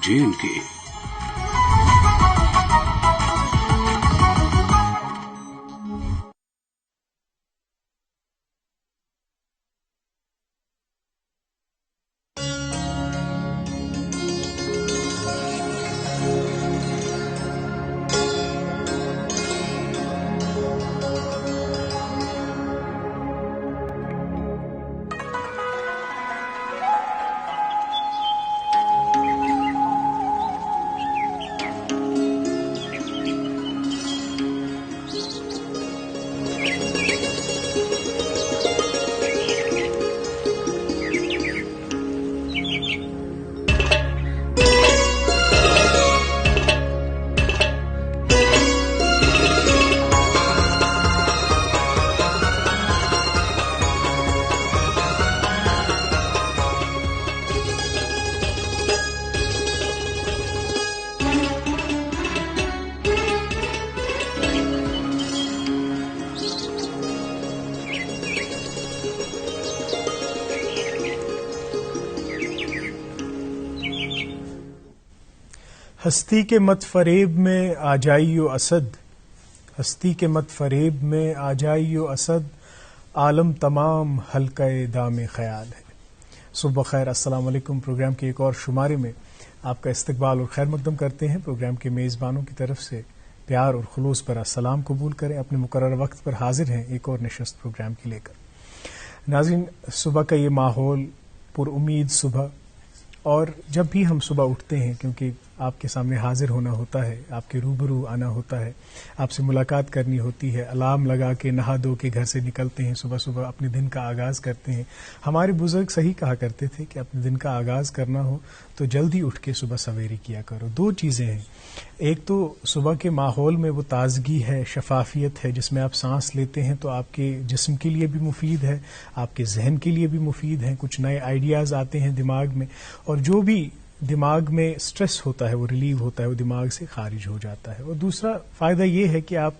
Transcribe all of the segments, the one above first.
J&K। ہستی کے مت فریب میں آ جائیو اسد، ہستی کے مت فریب میں آ جائیو اسد، عالم تمام حلقہ دام خیال ہے۔ صبح بخیر، السلام علیکم۔ پروگرام کے ایک اور شمارے میں آپ کا استقبال اور خیر مقدم کرتے ہیں۔ پروگرام کے میزبانوں کی طرف سے پیار اور خلوص پر سلام قبول کریں۔ اپنے مقررہ وقت پر حاضر ہیں ایک اور نشست پروگرام کی لے کر۔ ناظرین، صبح کا یہ ماحول پر امید صبح، اور جب بھی ہم صبح اٹھتے ہیں، کیونکہ آپ کے سامنے حاضر ہونا ہوتا ہے، آپ کے روبرو آنا ہوتا ہے، آپ سے ملاقات کرنی ہوتی ہے، الارم لگا کے نہا دھو کے گھر سے نکلتے ہیں، صبح صبح اپنے دن کا آغاز کرتے ہیں۔ ہمارے بزرگ صحیح کہا کرتے تھے کہ اپنے دن کا آغاز کرنا ہو تو جلدی اٹھ کے صبح سویری کیا کرو۔ دو چیزیں ہیں، ایک تو صبح کے ماحول میں وہ تازگی ہے، شفافیت ہے، جس میں آپ سانس لیتے ہیں تو آپ کے جسم کے لیے بھی مفید ہے، آپ کے ذہن کے لیے بھی مفید ہے، کچھ نئے آئیڈیاز آتے ہیں دماغ میں، اور جو بھی دماغ میں سٹریس ہوتا ہے وہ ریلیو ہوتا ہے، وہ دماغ سے خارج ہو جاتا ہے۔ اور دوسرا فائدہ یہ ہے کہ آپ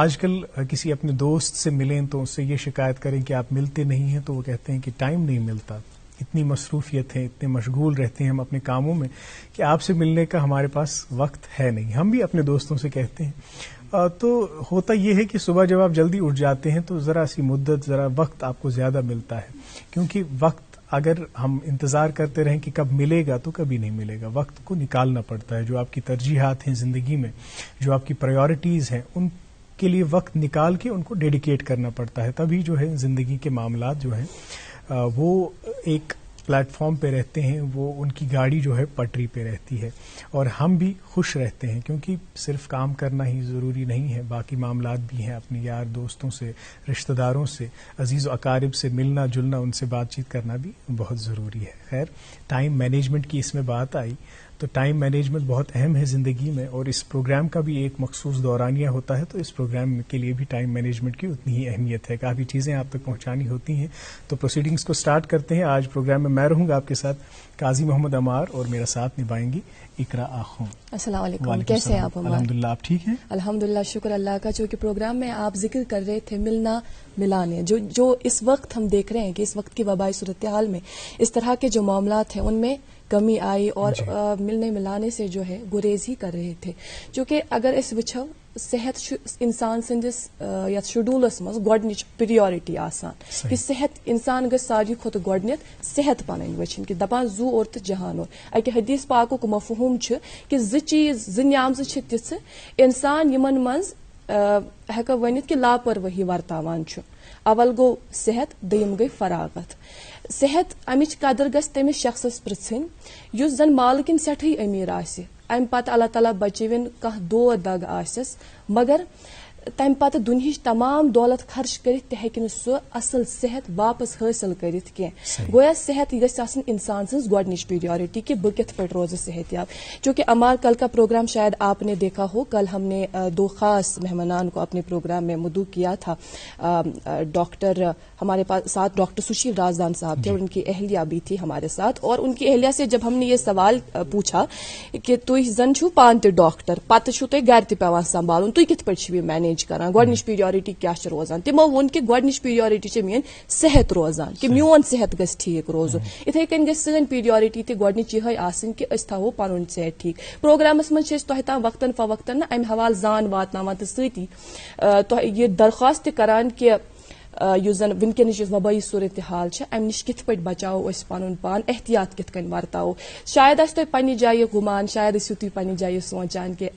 آج کل کسی اپنے دوست سے ملیں تو اس سے یہ شکایت کریں کہ آپ ملتے نہیں ہیں، تو وہ کہتے ہیں کہ ٹائم نہیں ملتا، اتنی مصروفیت ہے، اتنے مشغول رہتے ہیں ہم اپنے کاموں میں کہ آپ سے ملنے کا ہمارے پاس وقت ہے نہیں۔ ہم بھی اپنے دوستوں سے کہتے ہیں۔ تو ہوتا یہ ہے کہ صبح جب آپ جلدی اٹھ جاتے ہیں تو ذرا سی مدت، ذرا وقت آپ کو زیادہ ملتا ہے، کیونکہ وقت اگر ہم انتظار کرتے رہیں کہ کب ملے گا تو کبھی نہیں ملے گا۔ وقت کو نکالنا پڑتا ہے، جو آپ کی ترجیحات ہیں زندگی میں، جو آپ کی پرائیورٹیز ہیں، ان کے لیے وقت نکال کے ان کو ڈیڈیکیٹ کرنا پڑتا ہے، تبھی جو ہے زندگی کے معاملات جو ہیں وہ ایک پلیٹ فارم پہ رہتے ہیں، وہ ان کی گاڑی جو ہے پٹری پہ رہتی ہے، اور ہم بھی خوش رہتے ہیں، کیونکہ صرف کام کرنا ہی ضروری نہیں ہے، باقی معاملات بھی ہیں، اپنے یار دوستوں سے، رشتہ داروں سے، عزیز و اقارب سے ملنا جلنا، ان سے بات چیت کرنا بھی بہت ضروری ہے۔ خیر، ٹائم مینجمنٹ کی اس میں بات آئی تو ٹائم مینجمنٹ بہت اہم ہے زندگی میں، اور اس پروگرام کا بھی ایک مخصوص دورانیہ ہوتا ہے، تو اس پروگرام کے لیے بھی ٹائم مینجمنٹ کی اتنی ہی اہمیت ہے، کافی چیزیں آپ تک پہنچانی ہوتی ہیں۔ تو پروسیڈنگز کو سٹارٹ کرتے ہیں۔ آج پروگرام میں رہوں گا آپ کے ساتھ، قاضی محمد عمار، اور میرا ساتھ نبھائیں گی اقرا آخوم۔ السلام علیکم، کیسے ہیں آپ عمار؟ الحمدللہ، آپ ٹھیک ہیں؟ الحمدللہ، شکر اللہ کا۔ جو کہ پروگرام میں آپ ذکر کر رہے تھے ملنا ملانے، جو اس وقت ہم دیکھ رہے ہیں کہ اس وقت کی وبائی صورتحال میں اس طرح کے جو معاملات ہیں ان میں کمی آئی، اور ملنے ملانے سے جو ہے گریز ہی کر رہے تھے، جو کہ اگر اس وچھو صحت انسان سندس یتھ شیڈولس مز گۄڈنِچ پریورٹی آسان کہ صحت انسان گژھِ ساروی کھۄتہٕ گۄڈنٮ۪تھ صحت پنٕنۍ وٕچھِنۍ کہ دپان زو اور تہٕ جہان اور۔ اکہِ حدیث پاکُک مفہوم چھُ کہ زٕ چیٖز، زٕ نعمژٕ چھِ تِژھٕ انسان یمن منٛز ہٮ۪کو ؤنِتھ کہ لاپروٲہی ورتاوان چھُ۔ اول گوٚو صحت، دوٚیِم گٔے فراغت۔ صحت، امِچ قدر گژھِ تٔمِس شخصس پرژھٕنۍ یُس زن مالکن سٮ۪ٹھٕے أمیٖر آسہِ، امہِ پتہٕ اللہ تعالیٰ بچٲوِن کانٛہہ دود دگ آسٮ۪س، مگر تمہِ پتہٕ دُنہِچ تمام دولت خرچ کٔرِتھ تہِ ہیٚکہِ نہٕ سُہ اصل صحت واپس حٲصل کٔرِتھ کینٛہہ۔ گویا صحت یہ گژھِ آسٕنۍ انسان سٕنٛز گۄڈنِچ پیریورٹی کہ بہٕ کِتھ پٲٹھۍ روزٕ صحت یاب۔ چونکہ امار کل کا پروگرام شاید آپ نے دیکھا ہو، کل ہم نے دو خاص مہمانان کو اپنے پروگرام میں مدعو کیا تھا۔ ڈاکٹر ہمارے پاس ساتھ ڈاکٹر سشیل رازدان صاحب تھے، اور ان کی اہلیہ بھی تھی ہمارے ساتھ، اور ان کی اہلیہ سے جب ہم نے یہ سوال پوچھا کہ تُہۍ زن چھو پانہٕ تہِ ڈاکٹر، پتہٕ چھو تۄہہِ گھر تہِ پیوان سنبھالُن، تُہۍ کِتھ پٲٹھۍ چھِو یہِ مینیج مینیج کران گۄڈنِچ پیریورٹی کیا چھِ روزان تِمو ووٚن کہِ گۄڈنِچ پیریورٹی چھِ میٲنۍ صحت روزان کہِ میون صحت گژھِ ٹھیٖک روزُن اِتھے کٔنۍ گژھِ سٲنۍ پیریورٹی تہِ گۄڈنِچ یِہے آسٕنۍ کہِ أسۍ تھاوو پنُن صحت ٹھیٖک پروگرامس منٛز چھِ أسۍ تۄہہِ تام وقتن فوقتن نہ امہِ حوالہٕ زان واتناوان تہٕ سۭتی تۄہہِ یہِ درخواست تہِ کران کہِ یُس زن ونکیٚنٕچ یُس وبٲیی صورتحال چھِ امہِ نِش کِتھ پٲٹھۍ بچاوو أسۍ پنُن پان احتیاط کِتھ کٔنۍ ورتاوو شاید آسہِ تۄہہِ پننہِ جایہِ گُمان شاید ٲسِو تُہۍ پننہِ جایہِ سونچان کہِ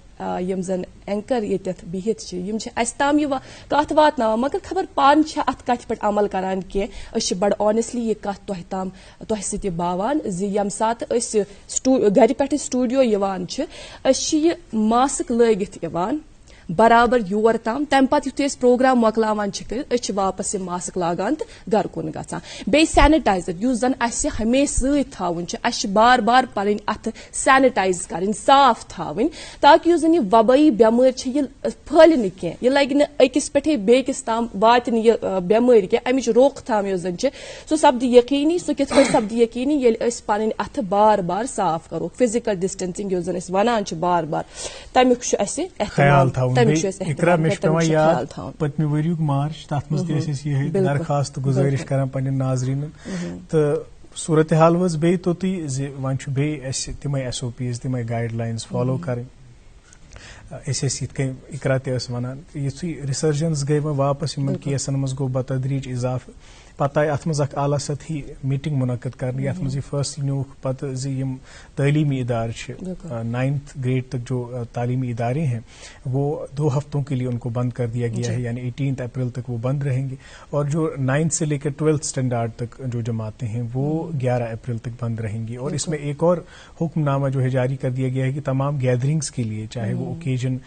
یِم زن اینکر ییٚتٮ۪تھ بِہِتھ چھِ یِم چھِ اَسہِ تام یہِ کتھ واتناوان مگر خبر پانہٕ چھِ اتھ کتھِ پٮ۪ٹھ عمل کران کینٛہہ أسۍ چھِ بڑٕ آنیسٹلی یہِ کتھ تۄہہِ تام تۄہہِ سۭتۍ یہِ باوان زِ ییٚمہِ ساتہٕ أسۍ گرِ پٮ۪ٹھٕ سٹوڈیو یِوان چھِ أسۍ چھِ یہِ ماسک لٲگِتھ یِوان برابر یور تام تمہِ پتہٕ یُتھُے أسۍ پروگرام مۄکلاوان چھِ کٔرِتھ أسۍ چھِ واپس یہِ ماسک لاگان تہٕ گرٕ کُن گژھان بیٚیہِ سینِٹایزر یُس زن اسہِ ہمیشہِ سۭتۍ تھاوُن چھُ اسہِ چھِ بار بار پنٕنۍ اتھٕ سینِٹایز کرٕنۍ صاف تھاوٕنۍ تاکہِ یُس زن یہِ وبٲیی بٮ۪مٲرۍ چھِ یہِ پھٔہلہِ نہٕ کینٛہہ یہِ لگہِ نہٕ أکِس پٮ۪ٹھٕے بیٚکِس تام واتہِ نہٕ یہِ بٮ۪مٲرۍ کینٛہہ امِچ روک تھام یۄس زن چھِ سُہ سپدِ یقیٖنی سُہ کِتھ پٲٹھۍ سپدِ یقیٖنی ییٚلہِ أسۍ پنٕنۍ اتھٕ بار بار صاف کرو فزِکل ڈسٹینسنگ یۄس زن أسۍ ونان چھِ بار بار تمیُک چھُ اسہِ خیال تھاوُن مےٚ چھُ پیوان یاد پٔتمہِ ؤریُک مارچ تتھ منٛز تہِ ٲسۍ أسۍ یِہے درخواست گُزٲرِش کران پننٮ۪ن ناظریٖنن تہٕ صورتحال وٲژ بیٚیہِ توٚتُے زِ وۄنۍ چھُ بیٚیہِ اَسہِ تِمے SOPs تِمے گایڈ لاینٕز فالو کرٕنۍ أسۍ ٲسۍ یِتھ کٔنۍ اقرا تہِ ٲس ونان یِتھُے رِسرجنس گٔے وۄنۍ واپس یِمن کیسن منٛز گوٚو بتدریٖج اضافہٕ پتہٕ آیہِ اتھ منٛز اکھ اعلیٰ سطحی میٖٹنگ منعقد کرنہٕ یتھ منٛز یہِ فٲصلہٕ نیوٗکھ پتہٕ زِ یِم تعلیمی ادارٕ چھِ 9th grade تک جو تعلیمی ادارے ہیں وہ 2 ہفتوں کے لیے ان کو بند کر دیا گیا ہے یعنی 18 اپریل تک وہ بند رہیں گے اور جو 9th سے لے کر 12th اسٹینڈرڈ تک جو جماعتیں ہیں وہ 11 اپریل تک بند رہیں گی اور اس میں ایک اور حکم نامہ جو ہے جاری کر دیا گیا ہے کہ تمام گیدرنگس کے لیے چاہے وہ اوکیجن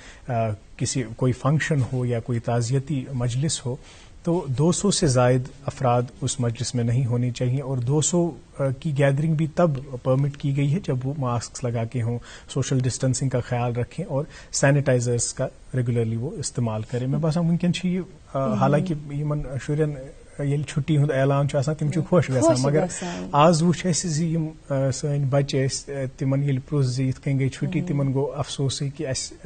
کوئی فنکشن ہو یا کوئی تعزیتی مجلس ہو تو 200 سے زائد افراد اس مجلس میں نہیں ہونے چاہیے اور 200 کی گیدرنگ بھی تب پرمٹ کی گئی ہے جب وہ ماسک لگا کے ہوں سوشل ڈسٹینسنگ کا خیال رکھیں اور سینیٹائزرس کا ریگولرلی وہ استعمال کریں مےٚ باسان وٕنکٮ۪ن چھِ یہِ حالانکہِ یِمن شُرٮ۪ن ییٚلہِ چھُٹی ہُنٛد اعلان چھُ آسان تِم چھِ خۄش گژھان مگر آز وٕچھ اَسہِ زِ یِم سٲنۍ بچہِ ٲسۍ تِمن ییٚلہِ پرٛژھ زِ یِتھ کٔنۍ گٔے چھُٹی تِمن گوٚو افسوسٕے کہِ اَسہِ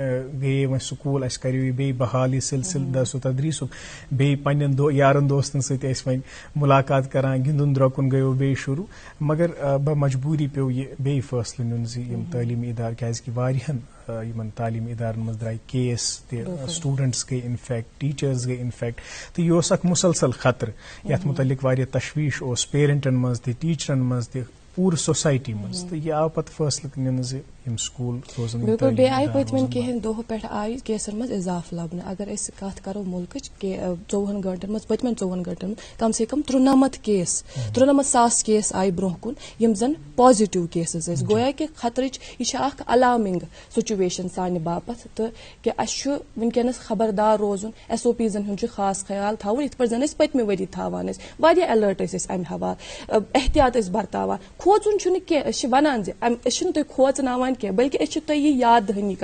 گٔیے وۄنۍ سکوٗل اَسہِ کریو یہِ بیٚیہِ بحال یہِ سلسلہٕ درس و تدریٖسُک بیٚیہِ پننٮ۪ن یارن دوستن سۭتۍ ٲسۍ وۄنۍ مُلاقات کران گِنٛدُن درٛۄکُن گٔیو بیٚیہِ شروٗع مگر بمجبوٗری پیوٚو یہِ بیٚیہِ فٲصلہٕ نیُن زِ یِم تعلیمی ادارٕ کیازکہِ واریاہن یِمن تعلیمی ادارن منٛز درٛاے کیس تہِ سٹوٗڈنٹس گٔے انفیکٹ ٹیٖچٲرٕس گٔے انفیکٹ تہٕ یہِ اوس اکھ مُسلسل خطرٕ یتھ متعلق واریاہ تشویش اوس پیرنٹن منٛز تہِ ٹیٖچرن منٛز تہِ پوٗرٕ سوسایٹی منٛز تہٕ یہِ آو پتہٕ فٲصلہٕ نِنہٕ زِ یِم سکوٗل روزن بالکل بیٚیہِ آیہِ پٔتمٮ۪ن کینٛہن دۄہو پٮ۪ٹھ آیہِ کیسن منٛز اضافہٕ لبنہٕ اگر أسۍ کتھ کرو مُلکٕچ 24 گٲنٛٹن منٛز پٔتمٮ۪ن 24 گٲنٛٹن منٛز کم سے کم 93 کیس 93,000 کیس آیہِ برونٛہہ کُن یِم زن پازِٹِو کیسز ٲسۍ گویا کہِ خطرٕچ یہِ چھِ اکھ الارمنگ سُچویشن سانہِ باپتھ تہٕ کہِ اسہِ چھُ ونکیٚنس خبردار روزُن SOPزن ہُنٛد چھُ خاص خیال تھاوُن یِتھ پٲٹھۍ زن أسۍ پٔتمہِ ؤری تھاوان ٲسۍ واریاہ ایلٲرٹ ٲسۍ أسۍ امہِ حوالہٕ احتیاط ٲسۍ برتاوان کھوژُن چھُنہٕ کینٛہہ أسۍ چھِ ونان زِ أسۍ چھِنہٕ تُہۍ کھوژناوان کینٛہہ بلکہِ أسۍ چھِ تۄہہِ یہِ یاد دہٲنی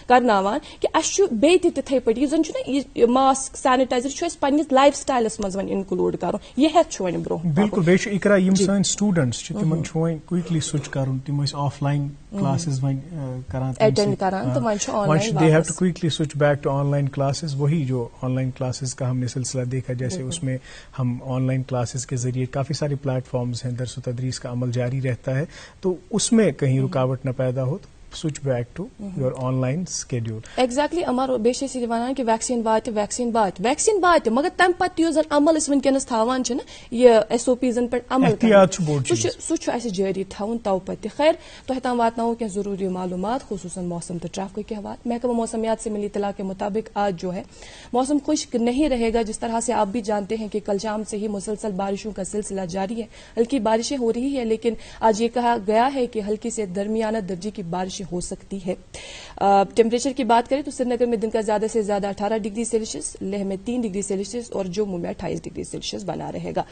کرناوان کہِ اَسہِ چھُ بیٚیہِ تہِ تِتھٕے پٲٹھۍ یُس زن چھُنہ یہِ ماسک سینِٹایزر چھُ اَسہِ پننِس لایف سٹایلس منٛز وۄنۍ انکلوٗڈ کرُن یہِ ہٮ۪تھ چھُ وۄنۍ برونٛہہ بالکل بیٚیہِ چھُ اقرا یِم سٲنۍ سٹوٗڈنٹس چھِ تِمن چھُ وۄنۍ کویکلی سُچ کرُن تِم ٲسۍ آف لاین کلاسز وۄنۍ کران اٹینڈ کران تہٕ وۄنۍ چھُ online they have to quickly switch back to online classes وہی جو آن لائن کلاسز کا ہم نے سلسلہ دیکھا جیسے اس میں ہم آن لائن کلاسز کے ذریعے کافی سارے پلیٹ فارمز ہیں درس و تدریس کا عمل جاری رہتا ہے تو اس میں کہیں رکاوٹ نہ پیدا ہو تو switch back to your online schedule exactly امر بیٚیہِ چھِ أسۍ وَنان کہِ ویکسیٖن واتہِ مگر تَمہِ پَتہٕ یُس زن عمل أسۍ وٕنکیٚنس تھاوان چھِ نہ یہِ SOPزن پٮ۪ٹھ عمل سُہ چھُ اَسہِ جٲری تھاوُن تو پتہٕ تہِ خیر تۄہہِ تام واتناوو کینٛہہ ضروٗری معلوٗمات خصوٗصاً موسم تہٕ ٹریفک کے حوالے محکمہ موسمیات سے ملی اطلاع کے مطابق آج جو ہے موسم خشک نہیں رہے گا جس طرح سے آپ بھی جانتے ہیں کہ کل شام سے ہی مسلسل بارشوں کا سلسلہ جاری ہے ہلکی بارشیں ہو رہی ہے لیکن آج یہ کہا گیا ہے کہ ہلکی سے درمیانہ درجے کی بارشیں ہو سکتی ہے ٹیمپریچر کی بات کریں تو سری نگر میں دن کا زیادہ سے زیادہ 18 ڈگری سیلسیس لیہ میں 3 ڈگری سیلسیس اور جموں میں 28 ڈگری سیلسیس بنا رہے گا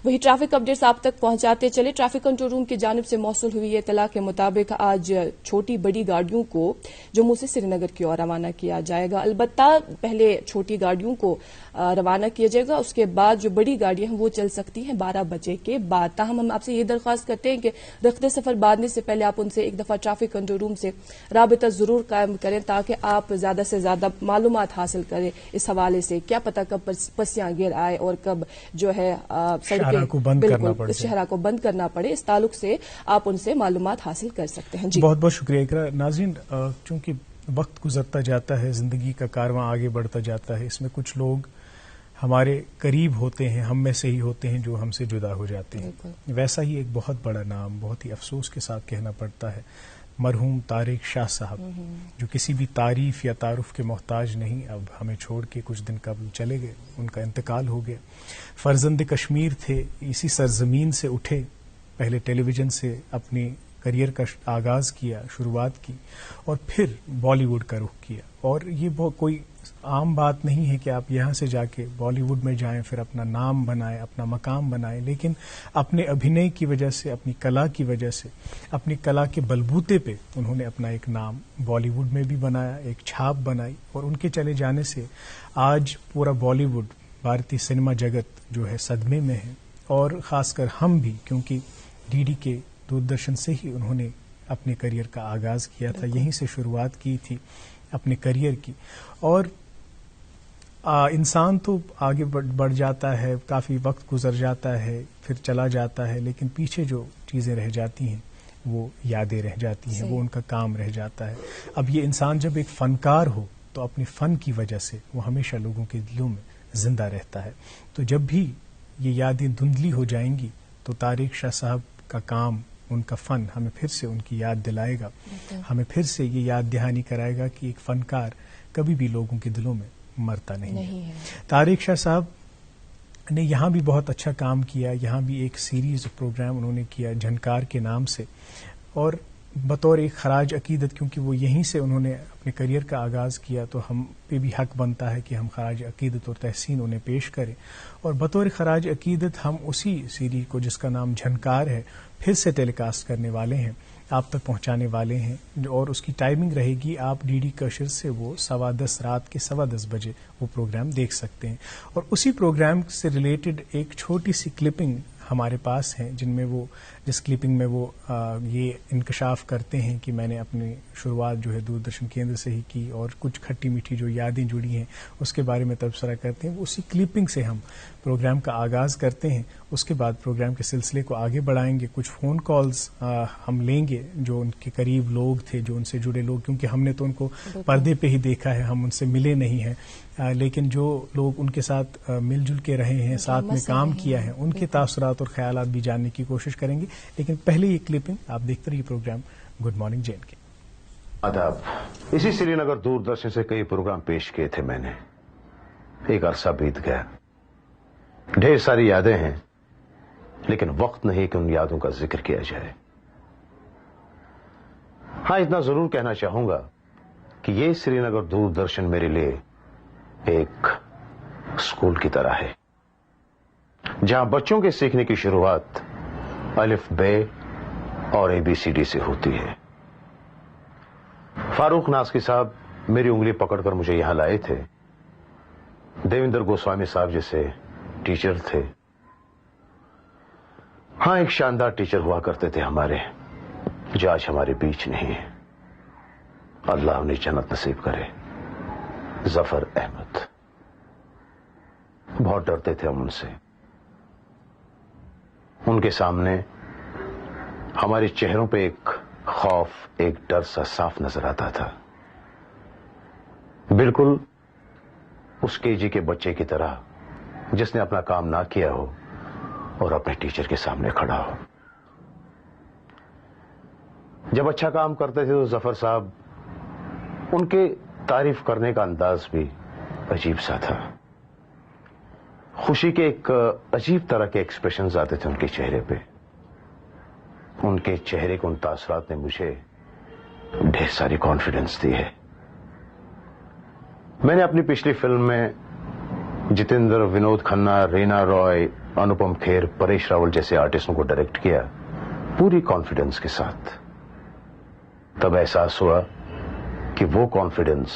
وہی ٹریفک اپڈیٹس آپ تک پہنچاتے چلے ٹریفک کنٹرول روم کی جانب سے موصول ہوئی اطلاع کے مطابق آج چھوٹی بڑی گاڑیوں کو جموں سے سری نگر کی اور روانہ کیا جائے گا البتہ پہلے چھوٹی گاڑیوں کو روانہ کیا جائے گا اس کے بعد جو بڑی گاڑیاں ہیں وہ چل سکتی ہیں 12 بجے کے بعد تاہم ہم آپ سے یہ درخواست کرتے ہیں کہ رخت سفر باندھنے سے پہلے آپ ان سے ایک دفعہ ٹریفک کنٹرول روم علوم سے رابطہ ضرور قائم کریں تاکہ آپ زیادہ سے زیادہ معلومات حاصل کریں اس حوالے سے. کیا پتہ کب پسیاں گر آئے اور کب جو ہے شہرہ کو بند کرنا پڑے, شہرہ کو بند کرنا پڑے. اس تعلق سے آپ ان سے معلومات حاصل کر سکتے ہیں. جی بہت بہت شکریہ اقرا. ناظرین, چونکہ وقت گزرتا جاتا ہے, زندگی کا کارواں آگے بڑھتا جاتا ہے, اس میں کچھ لوگ ہمارے قریب ہوتے ہیں, ہم میں سے ہی ہوتے ہیں جو ہم سے جدا ہو جاتے ہیں. ویسا ہی ایک بہت بڑا نام بہت ہی افسوس کے ساتھ کہنا پڑتا ہے, مرحوم طارق شاہ صاحب, جو کسی بھی تعریف یا تعارف کے محتاج نہیں, اب ہمیں چھوڑ کے کچھ دن قبل چلے گئے. ان کا انتقال ہو گیا. فرزند کشمیر تھے, اسی سرزمین سے اٹھے, پہلے ٹیلی ویژن سے اپنی کریئر کا آغاز کیا, شروعات کی, اور پھر بالی ووڈ کا رخ کیا. اور یہ کوئی عام بات نہیں ہے کہ آپ یہاں سے جا کے بالی ووڈ میں جائیں, پھر اپنا نام بنائیں, اپنا مقام بنائیں, لیکن اپنے ابھینے کی وجہ سے, اپنی کلا کی وجہ سے, اپنی کلا کے بلبوتے پہ انہوں نے اپنا ایک نام بالی ووڈ میں بھی بنایا, ایک چھاپ بنائی. اور ان کے چلے جانے سے آج پورا بالی ووڈ, بھارتی سنیما جگت جو ہے صدمے میں ہے. اور خاص کر ہم بھی, کیونکہ ڈی ڈی کے دوردرشن سے ہی انہوں نے اپنے کریئر کا آغاز کیا تھا, یہیں سے شروعات کی تھی اپنے کریئر کی. اور انسان تو آگے بڑھ جاتا ہے, کافی وقت گزر جاتا ہے, پھر چلا جاتا ہے, لیکن پیچھے جو چیزیں رہ جاتی ہیں وہ یادیں رہ جاتی ہیں, وہ ان کا کام رہ جاتا ہے. اب یہ انسان جب ایک فنکار ہو تو اپنے فن کی وجہ سے وہ ہمیشہ لوگوں کے دلوں میں زندہ رہتا ہے. تو جب بھی یہ یادیں دھندلی ہو جائیں گی تو طارق شاہ صاحب کا کام, ان کا فن ہمیں پھر سے ان کی یاد دلائے گا, ہمیں پھر سے یہ یاد دہانی کرائے گا کہ ایک فنکار کبھی بھی لوگوں کے دلوں میں مرتا نہیں ہے. طارق شاہ صاحب نے یہاں بھی بہت اچھا کام کیا. یہاں بھی ایک سیریز پروگرام انہوں نے کیا جھنکار کے نام سے, اور بطور ایک خراج عقیدت, کیونکہ وہ یہیں سے انہوں نے اپنے کریئر کا آغاز کیا, تو ہم پہ بھی حق بنتا ہے کہ ہم خراج عقیدت اور تحسین انہیں پیش کریں. اور بطور خراج عقیدت ہم اسی سیریز کو, جس کا نام جھنکار ہے, پھر سے ٹیلی کاسٹ کرنے والے ہیں, آپ تک پہنچانے والے ہیں. اور اس کی ٹائمنگ رہے گی, آپ ڈی ڈی کشر سے وہ 10:15 رات کے 10:15 بجے وہ پروگرام دیکھ سکتے ہیں. اور اسی پروگرام سے ریلیٹڈ ایک چھوٹی سی کلپنگ ہمارے پاس ہیں, جس کلپنگ میں وہ یہ انکشاف کرتے ہیں کہ میں نے اپنی شروعات جو ہے دوردرشن کیندر سے ہی کی, اور کچھ کھٹی میٹھی جو یادیں جڑی ہیں اس کے بارے میں تبصرہ کرتے ہیں. اسی کلپنگ سے ہم پروگرام کا آغاز کرتے ہیں. اس کے بعد پروگرام کے سلسلے کو آگے بڑھائیں گے. کچھ فون کالز ہم لیں گے جو ان کے قریب لوگ تھے, جو ان سے جڑے لوگ, کیونکہ ہم نے تو ان کو پردے پہ ہی دیکھا ہے, ہم ان سے ملے نہیں ہیں, لیکن جو لوگ ان کے ساتھ مل جل کے رہے ہیں, ساتھ میں کام کیا ہے, ان کے تاثرات اور خیالات بھی جاننے کی کوشش کریں گے. لیکن پہلے یہ کلپنگ آپ دیکھتے رہیے programme good morning J N کے. آداب. اسی سری نگر دوردرشن سے کئی پروگرام پیش کیے تھے میں نے. ایک عرصہ بیت گیا, ڈھیر ساری یادیں ہیں, لیکن وقت نہیں کہ ان یادوں کا ذکر کیا جائے. ہاں, اتنا ضرور کہنا چاہوں گا کہ یہ سری نگر دوردرشن میرے لیے ایک اسکول کی طرح ہے, جہاں بچوں کے سیکھنے کی شروعات الف بے اور ABCD سے ہوتی ہے. فاروق ناسکی صاحب میری انگلی پکڑ کر مجھے یہاں لائے تھے. دیویندر گوسوامی صاحب جیسے ٹیچر تھے. ہاں, ایک شاندار ٹیچر ہوا کرتے تھے ہمارے, جو آج ہمارے بیچ نہیں ہے. اللہ انہیں جنت نصیب کرے. ظفر احمد. بہت ڈرتے تھے ہم ان سے. ان کے سامنے ہمارے چہروں پہ ایک خوف, ایک ڈر سا صاف نظر آتا تھا, بالکل اس KG کے بچے کی طرح جس نے اپنا کام نہ کیا ہو اور اپنے ٹیچر کے سامنے کھڑا ہو. جب اچھا کام کرتے تھے تو ظفر صاحب, ان کے تعریف کرنے کا انداز بھی عجیب سا تھا. خوشی کے ایک عجیب طرح کے ایکسپریشنز آتے تھے ان کے چہرے پہ. ان کے چہرے کے ان تاثرات نے مجھے ڈھیر ساری کانفیڈنس دی ہے. میں نے اپنی پچھلی فلم میں جتیندر, ونود کھنہ, رینا رائے, انوپم کھیر, پریش راول جیسے آرٹسٹوں کو ڈائریکٹ کیا پوری کانفیڈنس کے ساتھ. تب احساس ہوا کہ وہ کانفیڈنس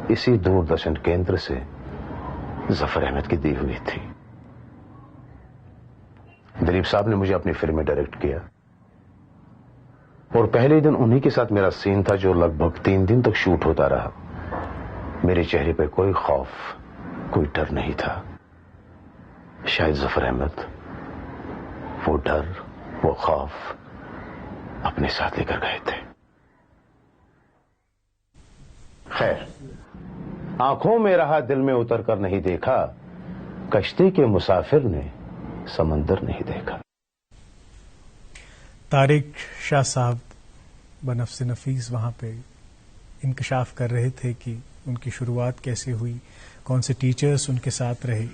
اسی دوردرشن کیندر سے ظفر احمد کی دی ہوئی تھی. دلیپ صاحب نے مجھے اپنی فلم میں ڈائریکٹ کیا. اور پہلے دن انہی کے ساتھ میرا سین تھا جو لگ بھگ 3 دن تک شوٹ ہوتا رہا. میرے چہرے پہ کوئی خوف، کوئی ڈر نہیں تھا. شاید ظفر احمد وہ ڈر، وہ خوف اپنے ساتھ لے کر گئے تھے. خیر، آنکھوں میں رہا دل میں اتر کر نہیں دیکھا، کشتی کے مسافر نے سمندر نہیں دیکھا. طارق شاہ صاحب بنفس نفیس وہاں پہ انکشاف کر رہے تھے کہ ان کی شروعات کیسے ہوئی، کون سے ٹیچرز ان کے ساتھ رہے،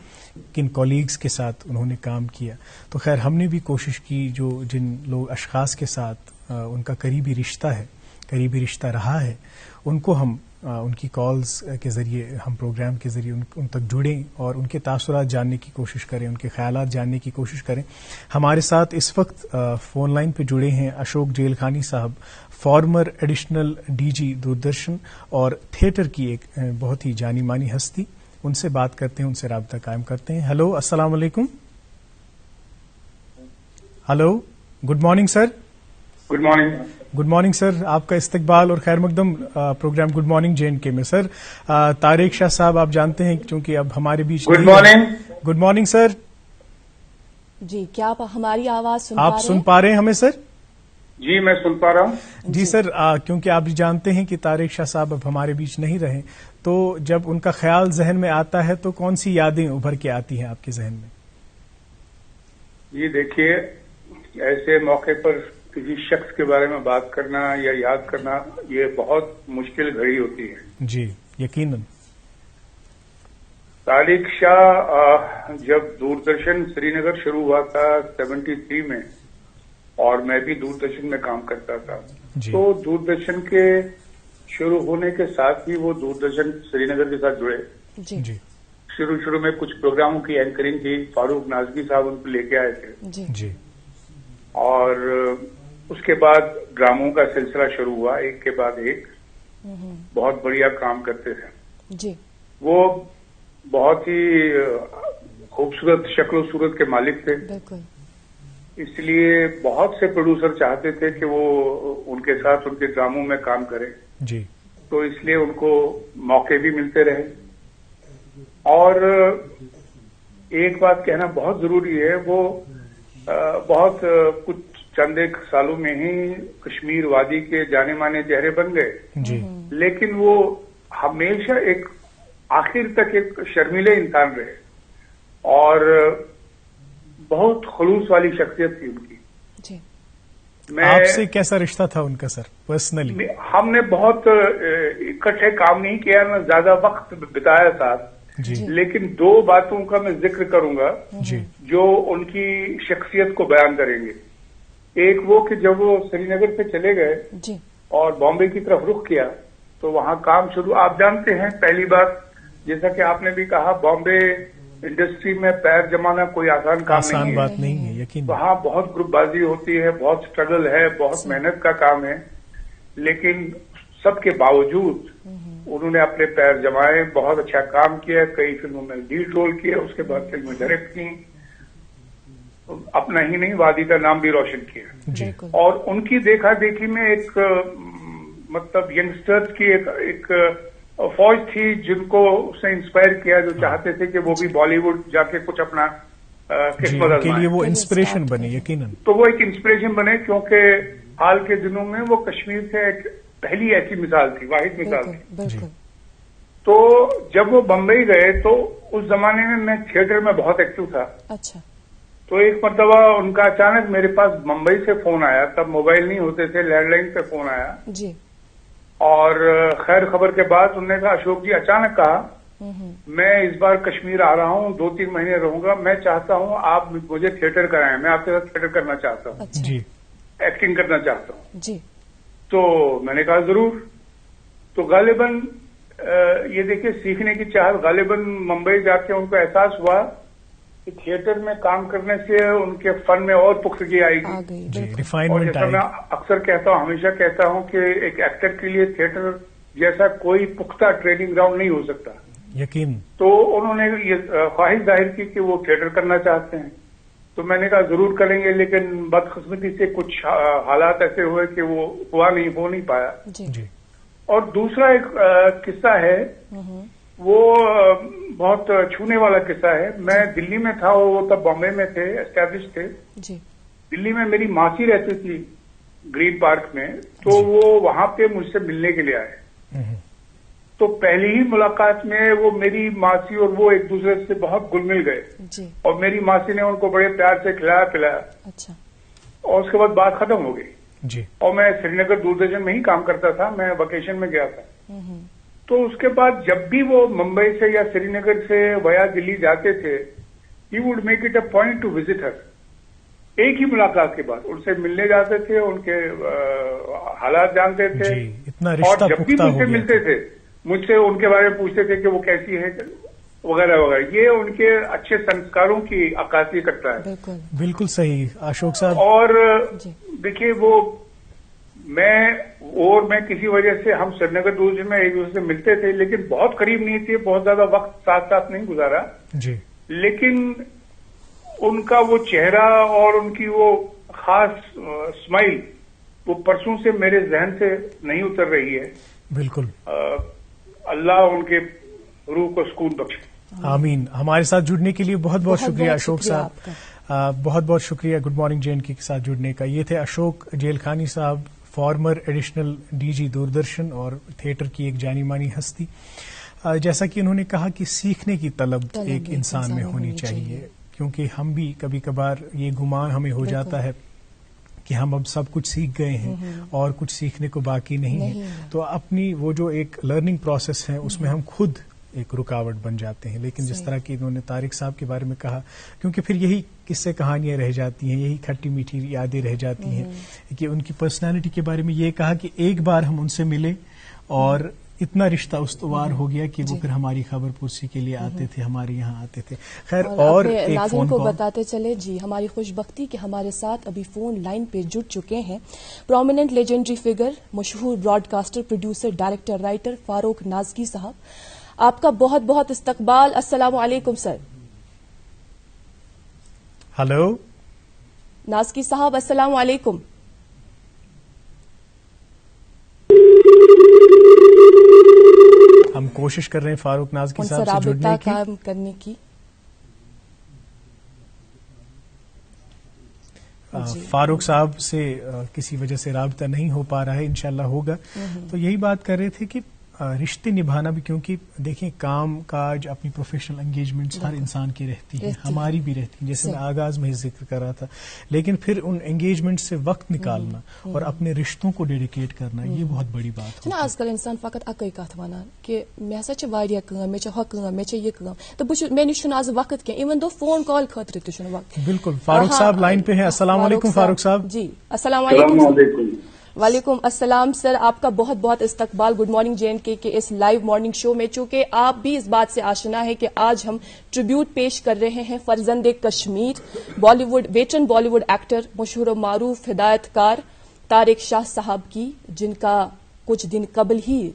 کن کولیگز کے ساتھ انہوں نے کام کیا. تو خیر ہم نے بھی کوشش کی جو جن لوگ اشخاص کے ساتھ ان کا قریبی رشتہ رہا ہے، ان کو ہم ان کی کالز کے ذریعے، ہم پروگرام کے ذریعے ان تک جڑیں اور ان کے تاثرات جاننے کی کوشش کریں، ان کے خیالات جاننے کی کوشش کریں. ہمارے ساتھ اس وقت فون لائن پہ جڑے ہیں اشوک جیلخانی صاحب، former additional D G Doordarshan اور تھیٹر کی ایک بہت ہی جانی مانی ہستی. ان سے بات کرتے ہیں، ان سے رابطہ قائم کرتے ہیں. ہلو، السلام علیکم. ہلو، گڈ مارننگ سر. Good morning. گڈ مارننگ سر، آپ کا استقبال اور خیر مقدم پروگرام گڈ مارننگ JNK میں. سر طارق شاہ صاحب آپ جانتے ہیں چونکہ اب ہمارے بیچ. Good morning. Good morning sir. جی، کیا آپ ہماری آواز سن پا رہے ہیں ہمیں سر؟ جی میں سن پا رہا ہوں. جی سر، کیونکہ آپ جانتے ہیں کہ طارق شاہ صاحب اب ہمارے بیچ نہیں رہے، تو جب ان کا خیال ذہن میں آتا ہے تو کون سی یادیں ابھر کے آتی ہیں آپ کے ذہن میں؟ جی دیکھیے، ایسے موقع پر کسی شخص کے بارے میں بات کرنا یا یاد کرنا یہ بہت مشکل گھڑی ہوتی ہے. جی یقیناً. طارق شاہ جب دوردرشن سری نگر شروع ہوا تھا 73 میں، اور میں بھی دوردرشن میں کام کرتا تھا، تو دوردرشن کے شروع ہونے کے ساتھ ہی وہ دوردرشن سری نگر کے ساتھ جڑے. جی. شروع میں کچھ پروگراموں کی اینکرنگ تھی، فاروق نازمی صاحب ان کو لے کے آئے تھے. جی. اور اس کے بعد ڈراموں کا سلسلہ شروع ہوا، ایک کے بعد ایک. بہت بڑھیا کام کرتے تھے. جی. وہ بہت ہی خوبصورت شکل و صورت کے مالک تھے. بالکل. اس لیے بہت سے پروڈیوسر چاہتے تھے کہ وہ ان کے ساتھ ان کے ڈراموں میں کام کریں. جی. تو اس لیے ان کو موقع بھی ملتے رہے. اور ایک بات کہنا بہت ضروری ہے، وہ بہت کچھ چند ایک سالوں میں ہی کشمیر وادی کے جانے مانے چہرے بن گئے. جی. لیکن وہ ہمیشہ ایک آخر تک ایک شرمیلے انسان رہے، اور بہت خلوص والی شخصیت تھی ان کی. جی. آپ سے کیسا رشتہ تھا ان کا سر پرسنلی؟ ہم نے بہت اکٹھے کام نہیں کیا، نہ زیادہ وقت بتایا ساتھ. جی. لیکن 2 باتوں کا میں ذکر کروں گا جی. جو ان کی شخصیت کو بیان کریں گے. ایک وہ کہ جب وہ سری نگر سے چلے گئے جی اور بامبے کی طرف رخ کیا تو وہاں کام شروع. آپ جانتے ہیں پہلی بات، جیسا کہ آپ نے بھی کہا، بامبے انڈسٹری میں پیر جمانا کوئی آسان کام نہیں ہے. بات نہیں ہے یقین. وہاں بہت گروپ بازی ہوتی ہے، بہت سٹرگل ہے، بہت محنت کا کام ہے. لیکن سب کے باوجود انہوں نے اپنے پیر جمائے، بہت اچھا کام کیا، کئی فلموں میں لیڈ رول کیا، اس کے بعد فلمیں ڈائریکٹ کی، اپنا ہی نہیں وادی کا نام بھی روشن کیا. جی. اور ان کی دیکھا دیکھی میں ایک مطلب ینگسٹرز کی ایک فوج تھی جن کو اس نے انسپائر کیا، جو چاہتے تھے کہ وہ بھی بالی ووڈ جا کے کچھ اپنا قسمت کے لیے وہ انسپریشن بنے. یقیناً. تو وہ ایک انسپریشن بنے، کیونکہ حال کے دنوں میں وہ کشمیر سے ایک پہلی ایسی مثال تھی، واحد مثال تھی. بالکل. تو جب وہ بمبئی گئے تو اس زمانے میں تھیٹر میں بہت ایکٹیو تھا. اچھا. تو ایک مرتبہ ان کا اچانک میرے پاس بمبئی سے فون آیا، تب موبائل نہیں ہوتے تھے، لینڈ لائن پہ فون آیا. جی. اور خیر خبر کے بعد انہوں نے کہا، اشوک جی اچانک کہا میں اس بار کشمیر آ رہا ہوں، 2-3 مہینے رہوں گا، میں چاہتا ہوں آپ مجھے تھیٹر کرائیں، میں آپ کے ساتھ تھیٹر کرنا چاہتا ہوں. جی. ایکٹنگ کرنا چاہتا ہوں. جی. تو میں نے کہا ضرور. تو غالباً یہ دیکھیے سیکھنے کی چاہت، غالباً ممبئی جا کے ان کو احساس ہوا کہ تھیٹر میں کام کرنے سے ان کے فن میں اور پختگی آئے گی. اور جیسا میں اکثر کہتا ہوں، ہمیشہ کہتا ہوں کہ ایک ایکٹر کے لیے تھیٹر جیسا کوئی پختہ ٹریننگ گراؤنڈ نہیں ہو سکتا. یقین. تو انہوں نے یہ خواہش ظاہر کی کہ وہ تھیٹر کرنا چاہتے ہیں. تو میں نے کہا ضرور کریں گے، لیکن بدقسمتی سے کچھ حالات ایسے ہوئے کہ وہ ہو نہیں پایا. جی. اور دوسرا ایک قصہ ہے، وہ بہت چھونے والا قصہ ہے. میں دلی میں تھا، وہ تب بامبے میں تھے، اسٹیبلش تھے. دلی میں میری ماسی رہتی تھی گرین پارک میں، تو وہ وہاں پہ مجھ سے ملنے کے لیے آئے. تو پہلی ہی ملاقات میں وہ میری ماسی اور وہ ایک دوسرے سے بہت گل مل گئے، اور میری ماسی نے ان کو بڑے پیار سے کھلایا پلایا. اور اس کے بعد بات ختم ہو گئی. اور میں سری نگر دوردرشن میں ہی کام کرتا تھا، میں ویکیشن میں گیا تھا. تو اس کے بعد جب بھی وہ ممبئی سے یا سری نگر سے ویا دلی جاتے تھے، he would make it a point to visit her. ایک ہی ملاقات کے بعد ان سے ملنے جاتے تھے، ان کے حالات جانتے تھے، اور جب بھی مجھ سے ملتے تھے مجھ سے ان کے بارے میں پوچھتے تھے کہ وہ کیسی ہے وغیرہ وغیرہ. یہ ان کے اچھے سنسکاروں کی عکاسی کرتا ہے. بالکل صحیح اشوک صاحب. اور دیکھیے وہ میں کسی وجہ سے ہم سری نگر دوردرشن میں ایک دوسرے سے ملتے تھے، لیکن بہت قریب نہیں تھے، بہت زیادہ وقت ساتھ ساتھ نہیں گزارا. لیکن ان کا وہ چہرہ اور ان کی وہ خاص اسمائل وہ پرسوں سے میرے ذہن سے نہیں اتر رہی ہے. بالکل. اللہ ان کے روح کو سکون بخشے. آمین. ہمارے ساتھ جڑنے کے لیے بہت بہت شکریہ اشوک صاحب. بہت بہت شکریہ گڈ مارننگ جے اینڈ کے ساتھ جڑنے کا. یہ تھے اشوک جیلخانی صاحب، former additional D G Doordarshan اور تھیٹر کی ایک جانی مانی ہستی. جیسا کہ انہوں نے کہا کہ سیکھنے کی طلب ایک انسان میں ہونی چاہیے، کیونکہ ہم بھی کبھی کبھار یہ گمان ہمیں ہو جاتا ہے کہ ہم اب سب کچھ سیکھ گئے ہیں اور کچھ سیکھنے کو باقی نہیں ہے. تو اپنی وہ جو ایک لرننگ پروسیس ہے اس میں ہم خود ایک رکاوٹ بن جاتے ہیں. لیکن جس طرح کہ انہوں نے طارق صاحب کے بارے میں کہا، کیونکہ پھر یہی قصے کہانیاں رہ جاتی ہیں، یہی کھٹی میٹھی یادیں رہ جاتی ہیں، کہ ان کی پرسنالٹی کے بارے میں یہ کہا کہ ایک بار ہم ان سے ملے اور اتنا رشتہ استوار ہو گیا کہ وہ پھر ہماری خبر پرسی کے لیے آتے تھے، ہمارے یہاں آتے تھے. خیر، اور ناظرین کو بتاتے چلے ہماری خوش بختی کہ ہمارے ساتھ ابھی فون لائن پہ جڑ چکے ہیں پرومیننٹ لیجنڈری فگر، مشہور broadcaster, producer, director, writer Farooq Nazki صاحب. آپ کا بہت بہت استقبال. السلام علیکم سر. ہلو نازکی صاحب، السلام علیکم. ہم کوشش کر رہے ہیں فاروق نازکی صاحب سے جڑنے کی، کام کرنے کی. فاروق صاحب سے کسی وجہ سے رابطہ نہیں ہو پا رہا ہے، انشاءاللہ ہوگا. تو یہی بات کر رہے تھے کہ رشتے نبھانا بھی، کیونکہ دیکھیں کام کاج، اپنی پروفیشنل انگیجمنٹس ہر انسان کی رہتی ہیں، ہماری بھی رہتی ہیں، جیسے میں آغاز میں ہی ذکر کر رہا تھا. لیکن پھر ان انگیجمنٹ سے وقت نکالنا اور اپنے رشتوں کو ڈیڈیکیٹ کرنا، یہ بہت بڑی بات ہے. آج کل انسان فقط اکے کت ونان کہ مے ہسا چھ واریاہ کام، مے چھ ہو کام، مے چھ یہ کام، تو مے نش چھُنہٕ آز وقت کینٛہہ، ایون دو فون کال خاطرٕ تہِ چھُنہٕ وقت. بالکل. فاروق صاحب لائن پہ ہیں. السلام علیکم فاروق صاحب. جی السلام علیکم. وعلیکم السلام سر، آپ کا بہت بہت استقبال گڈ مارننگ جے اینڈ کے اس لائیو مارننگ شو میں. چونکہ آپ بھی اس بات سے آشنا ہے کہ آج ہم ٹریبیوٹ پیش کر رہے ہیں فرزند Kashmir, Bollywood veteran Bollywood actor, مشہور و معروف ہدایت کار طارق شاہ صاحب کی، جن کا کچھ دن قبل ہی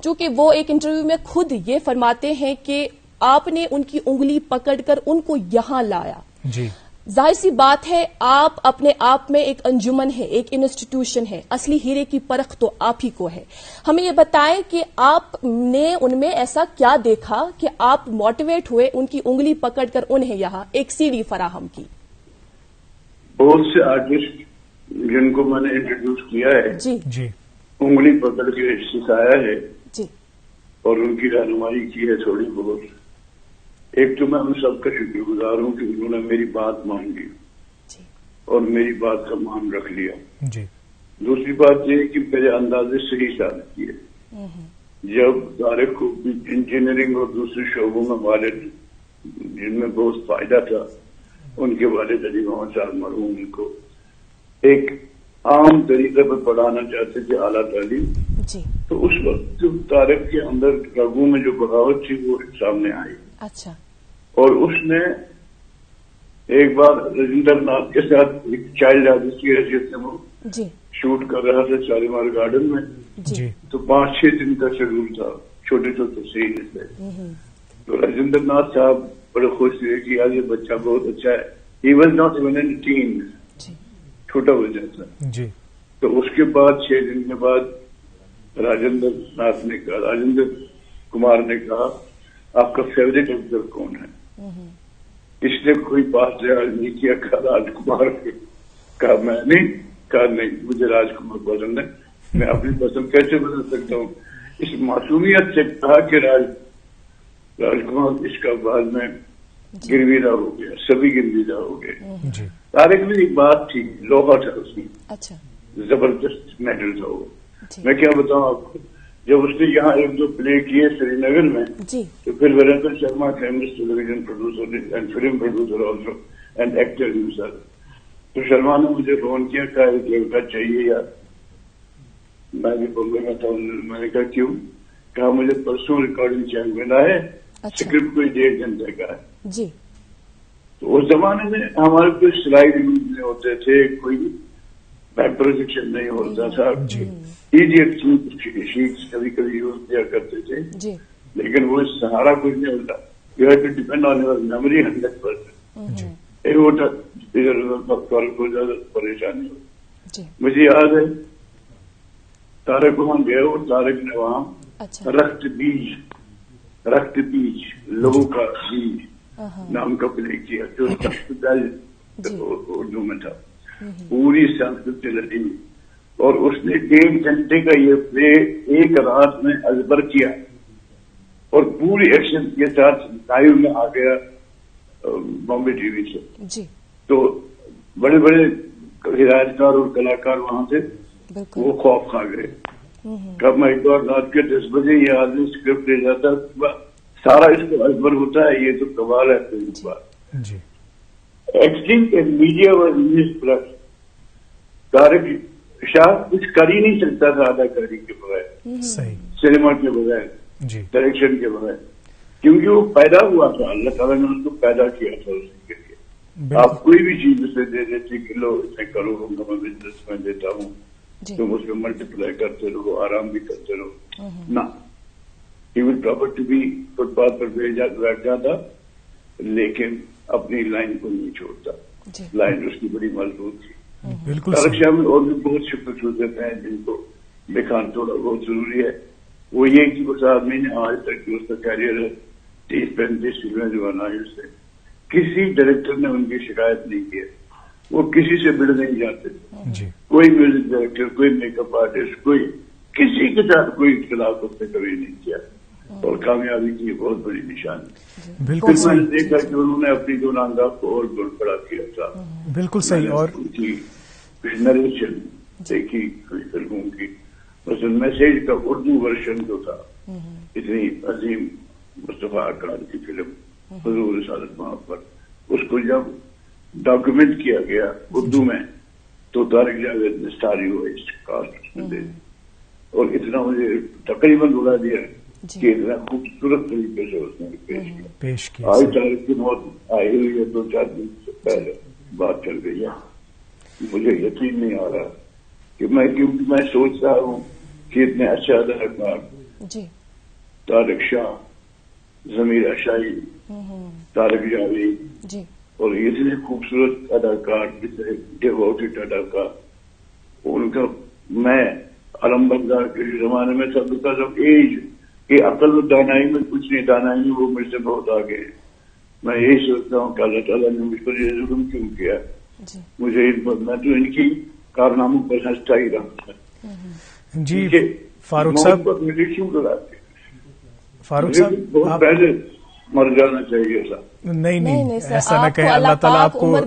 چونکہ وہ ایک انٹرویو میں خود یہ فرماتے ہیں کہ آپ نے ان کی انگلی پکڑ کر ان کو یہاں لایا. جی ظاہر سی بات ہے، آپ اپنے آپ میں ایک انجمن ہے، ایک انسٹیٹیوشن ہے، اصلی ہیرے کی پرکھ تو آپ ہی کو ہے. ہمیں یہ بتائیں کہ آپ نے ان میں ایسا کیا دیکھا کہ آپ موٹیویٹ ہوئے ان کی انگلی پکڑ کر انہیں یہاں ایک سیڑھی فراہم کی. بہت سے آرٹسٹ جن کو میں نے انٹروڈیوس کیا ہے، جی جی انگلی پکڑ کے سکھایا ہے جی اور ان کی رہنمائی کی ہے تھوڑی بہت. ایک تو میں ان سب کا شکر گزار ہوں کہ انہوں نے میری بات مان لی اور میری بات کا مان رکھ لیا. جی. دوسری بات یہ کہ میرے اندازے صحیح ثابت کیے. جب طارق کو انجینئرنگ اور دوسرے شعبوں میں والد جن میں بہت فائدہ تھا، ان کے والد علی محمد صاحب مرحوم ان کو ایک عام طریقے پر پڑھانا چاہتے تھے، اعلیٰ تعلیم. جی. تو اس وقت جو طارق کے اندر رگوں میں جو بغاوت تھی وہ سامنے آئی. اچھا. اور اس نے ایک بار راجندر ناتھ کے ساتھ ایک چائلڈ آرٹسٹ کی حیثیت سے وہ شوٹ کر رہا تھا شالیمار گارڈن میں. جی. تو 5-6 دن کا شیڈول تھا، چھوٹے چھوٹے سین تھے. تو راجندر ناتھ صاحب بڑے خوش ہوئے کہ یار یہ بچہ بہت اچھا ہے. He was not even in ten, چھوٹا بچہ تھا. جی. تو اس کے بعد 6 دن کے بعد راجندر کمار نے کہا آپ کا فیوریٹ ایکٹر کون ہے؟ اس نے کوئی بات نہیں کیا, کہا راج کمار. کہا میں نہیں, کہا نہیں مجھے راج کمار پسند ہے, میں اپنی پسند کیسے بدل سکتا ہوں. اس معصومیت سے کہا کہ راج کمار اس کا بعد میں گرویدہ ہو گیا, سبھی گرویدہ ہو گئے. طارق میں ایک بات تھی, لوہا تھا اس میں, زبردست میڈل تھا وہ. میں کیا بتاؤں آپ کو, جب اس نے یہاں 1-2 پلے کیے سری نگر میں, تو پھر Virender Sharma famous television producer and film producer also and actor himself. تو شرما نے مجھے فون کیا, کہا ایک لڑکا چاہیے یار. میں بھی بمبئی میں تھا, میں نے کہا کیوں؟ کہا مجھے پرسوں ریکارڈنگ چینل ملا ہے, اسکرپٹ کوئی 1.5 گھنٹے کا ہے. تو اس زمانے میں ہمارے کوئی سلائڈ نہیں ہوتے تھے, کوئی بیک پروجیکشن نہیں ہوتا تھا. ایڈیٹ شیٹس کبھی کبھی یوز کیا کرتے تھے, لیکن وہ سہارا کچھ نہیں ہوتا. You have to depend on your memory 100%. ایک ہوتا کو زیادہ پریشانی ہوتی. مجھے یاد ہے طارق وہاں گئے اور طارق نے وہاں رخت بیج لوگوں کا بیج نام کا پلے کیا, جو اردو میں تھا. پوری سنسکرت سے لڑی, اور اس نے 1.5 گھنٹے کا یہ پلے ایک رات میں ازبر کیا, اور پوری ایکشن کے ساتھ لائیو میں آ گیا بامبے ٹی وی سے. تو بڑے بڑے ہدایتکار اور کلاکار وہاں تھے, وہ خوف کھا گئے. کب میں ایک بار رات کے 10 بجے یہ آدمی اسکرپٹ لے جاتا, سارا اس کو ازبر ہوتا ہے, یہ تو کمال ہے. اس بار acting and media was news plus. Tariq Shah کچھ کر ہی نہیں سکتا تھا اداکاری کے بغیر, سنیما کے بغیر, ڈائریکشن کے بغیر, کیونکہ وہ پیدا ہوا تھا, اللہ تعالیٰ نے اس کو پیدا کیا تھا اسی کے لیے. آپ کوئی بھی چیز اسے دے دیتے کہ لو اتنے کروڑوں کا میں بزنس میں دیتا ہوں, تم اس میں ملٹیپلائی کرتے رہو, آرام بھی کرتے رہو. نہ, he will proper to be footpath پر بیٹھ جاتا, لیکن اپنی لائن کو نہیں چھوڑتا. لائن اس کی بڑی مضبوط تھی. طارق شاہ میں اور بھی بہت شکر دیتے ہیں جن کو دکھانا تھوڑا بہت ضروری ہے. وہ یہ کہ اس آدمی نے آج تک اس کا کیریئر ہے 30-35 فلمیں جو بنائی, اس سے کسی ڈائریکٹر نے ان کی شکایت نہیں کی. وہ کسی سے بڑھ نہیں جاتے. کوئی میوزک ڈائریکٹر, کوئی میک اپ آرٹسٹ, کوئی کسی کے ساتھ کوئی اختلاف اس نے کبھی نہیں کیا, اور کامیابی کی بہت بڑی نشانی. بالکل میں نے دیکھا کہ انہوں نے اپنی گناہگار کو اور گڑ بڑا کیا تھا. بالکل صحیح. اور ان کی نریشن دیکھی فلموں کی, مثلا میسج کا اردو ورژن جو تھا, اتنی عظیم مصطفیٰ اکرم کی فلم حضور رسالت محمد پر, اس کو جب ڈاکومنٹ کیا گیا اردو میں, تو طارق جاوید نے ساری وائس کاسٹ میں دے دی, اور اتنا مجھے تقریباً بلا دیا کہ اتنا خوبصورت طریقے سے اس نے پیش کیا. آج طارق کی موت آئی ہوئی ہے 2-4 دن سے پہلے, بات چل گئی ہے. مجھے یقین نہیں آ رہا کہ کیونکہ میں سوچ رہا ہوں کہ اتنے اچھے اداکار طارق شاہ, ضمیر اشائی, طارق جاوید, اور اتنے خوبصورت اداکار, ڈیووٹڈ اداکار, ان کا میں علم بردار کے زمانے میں تھا, بیکاز آف ایج کہ عقل و دانائی میں کچھ نہیں, دانائی میں وہ مجھ سے بہت آگے ہیں. میں یہی سوچتا ہوں کہ اللہ تعالیٰ نے مجھ پر یہ ظلم کیوں کیا. مجھے میں تو ان کی کارناموں پر ہنستا ہی رہا. جی فاروق صاحب, فاروق صاحب بہت پہلے مر جانا چاہیے تھا. نہیں ایسا نہ کہیں. اللہ تعالیٰ آپ کو عمر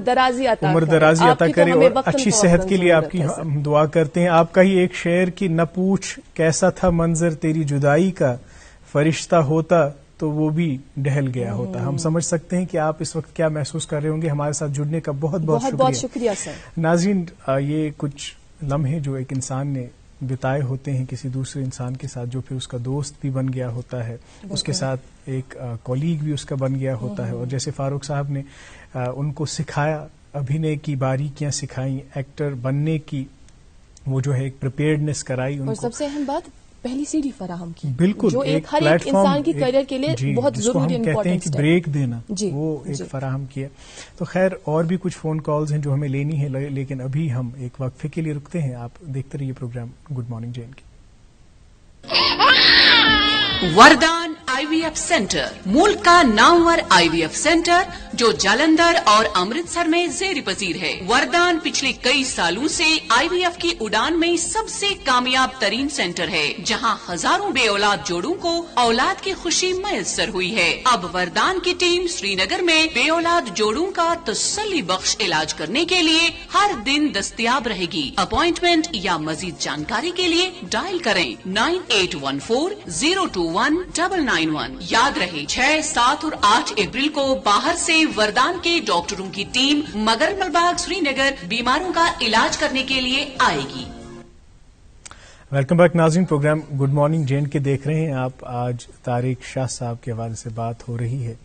درازی عطا کرے, اور اچھی صحت کے لیے آپ کی ہم دعا کرتے ہیں. آپ کا ہی ایک شعر کہ نہ پوچھ کیسا تھا منظر تیری جدائی کا, فرشتہ ہوتا تو وہ بھی ڈہل گیا ہوتا. ہم سمجھ سکتے ہیں کہ آپ اس وقت کیا محسوس کر رہے ہوں گے. ہمارے ساتھ جڑنے کا بہت بہت شکریہ سر. ناظرین, یہ کچھ لمحے جو ایک انسان نے بتائے ہوتے ہیں کسی دوسرے انسان کے ساتھ, جو پھر اس کا دوست بھی بن گیا ہوتا ہے, اس کے ساتھ ایک کولیگ بھی اس کا بن گیا ہوتا ہے. اور جیسے فاروق صاحب نے ان کو سکھایا, ابھینے کی باریکیاں سکھائیں, ایکٹر بننے کی وہ جو ہے ایک پریپیئرڈنیس کرائی. اور سب سے اہم بات پہلی سیڑھی فراہم کی، بالکل، جو ہر ایک انسان کی کیریئر کے لیے بہت ضروری امپورٹنٹ ہے، بریک دینا، وہ ایک فراہم کیا. تو خیر اور بھی کچھ فون کالز ہیں جو ہمیں لینی ہے، لیکن ابھی ہم ایک وقفے کے لیے رکتے ہیں. آپ دیکھتے رہیے programme good morning J and K. وردان آئی وی ایف سینٹر، ملک کا نامور آئی وی ایف سینٹر جو جالندھر اور امرتسر میں زیر پذیر ہے. وردان پچھلے کئی سالوں سے آئی وی ایف کی اڑان میں سب سے کامیاب ترین سینٹر ہے، جہاں ہزاروں بے اولاد جوڑوں کو اولاد کی خوشی میسر ہوئی ہے. اب وردان کی ٹیم سری نگر میں بے اولاد جوڑوں کا تسلی بخش علاج کرنے کے لیے ہر دن دستیاب رہے گی. اپوائنٹمنٹ یا مزید جانکاری کے لیے ڈائل کریں 9814-021-991. یاد رہے 6, 7 اور 8 اپریل کو باہر سے وردان کے ڈاکٹروں کی ٹیم مگر ملباغ سری نگر بیماروں کا علاج کرنے کے لیے آئے گی. ویلکم بیک ناظرین، programme good morning J and K دیکھ رہے ہیں آپ. آج طارق شاہ صاحب کے حوالے سے بات ہو رہی ہے.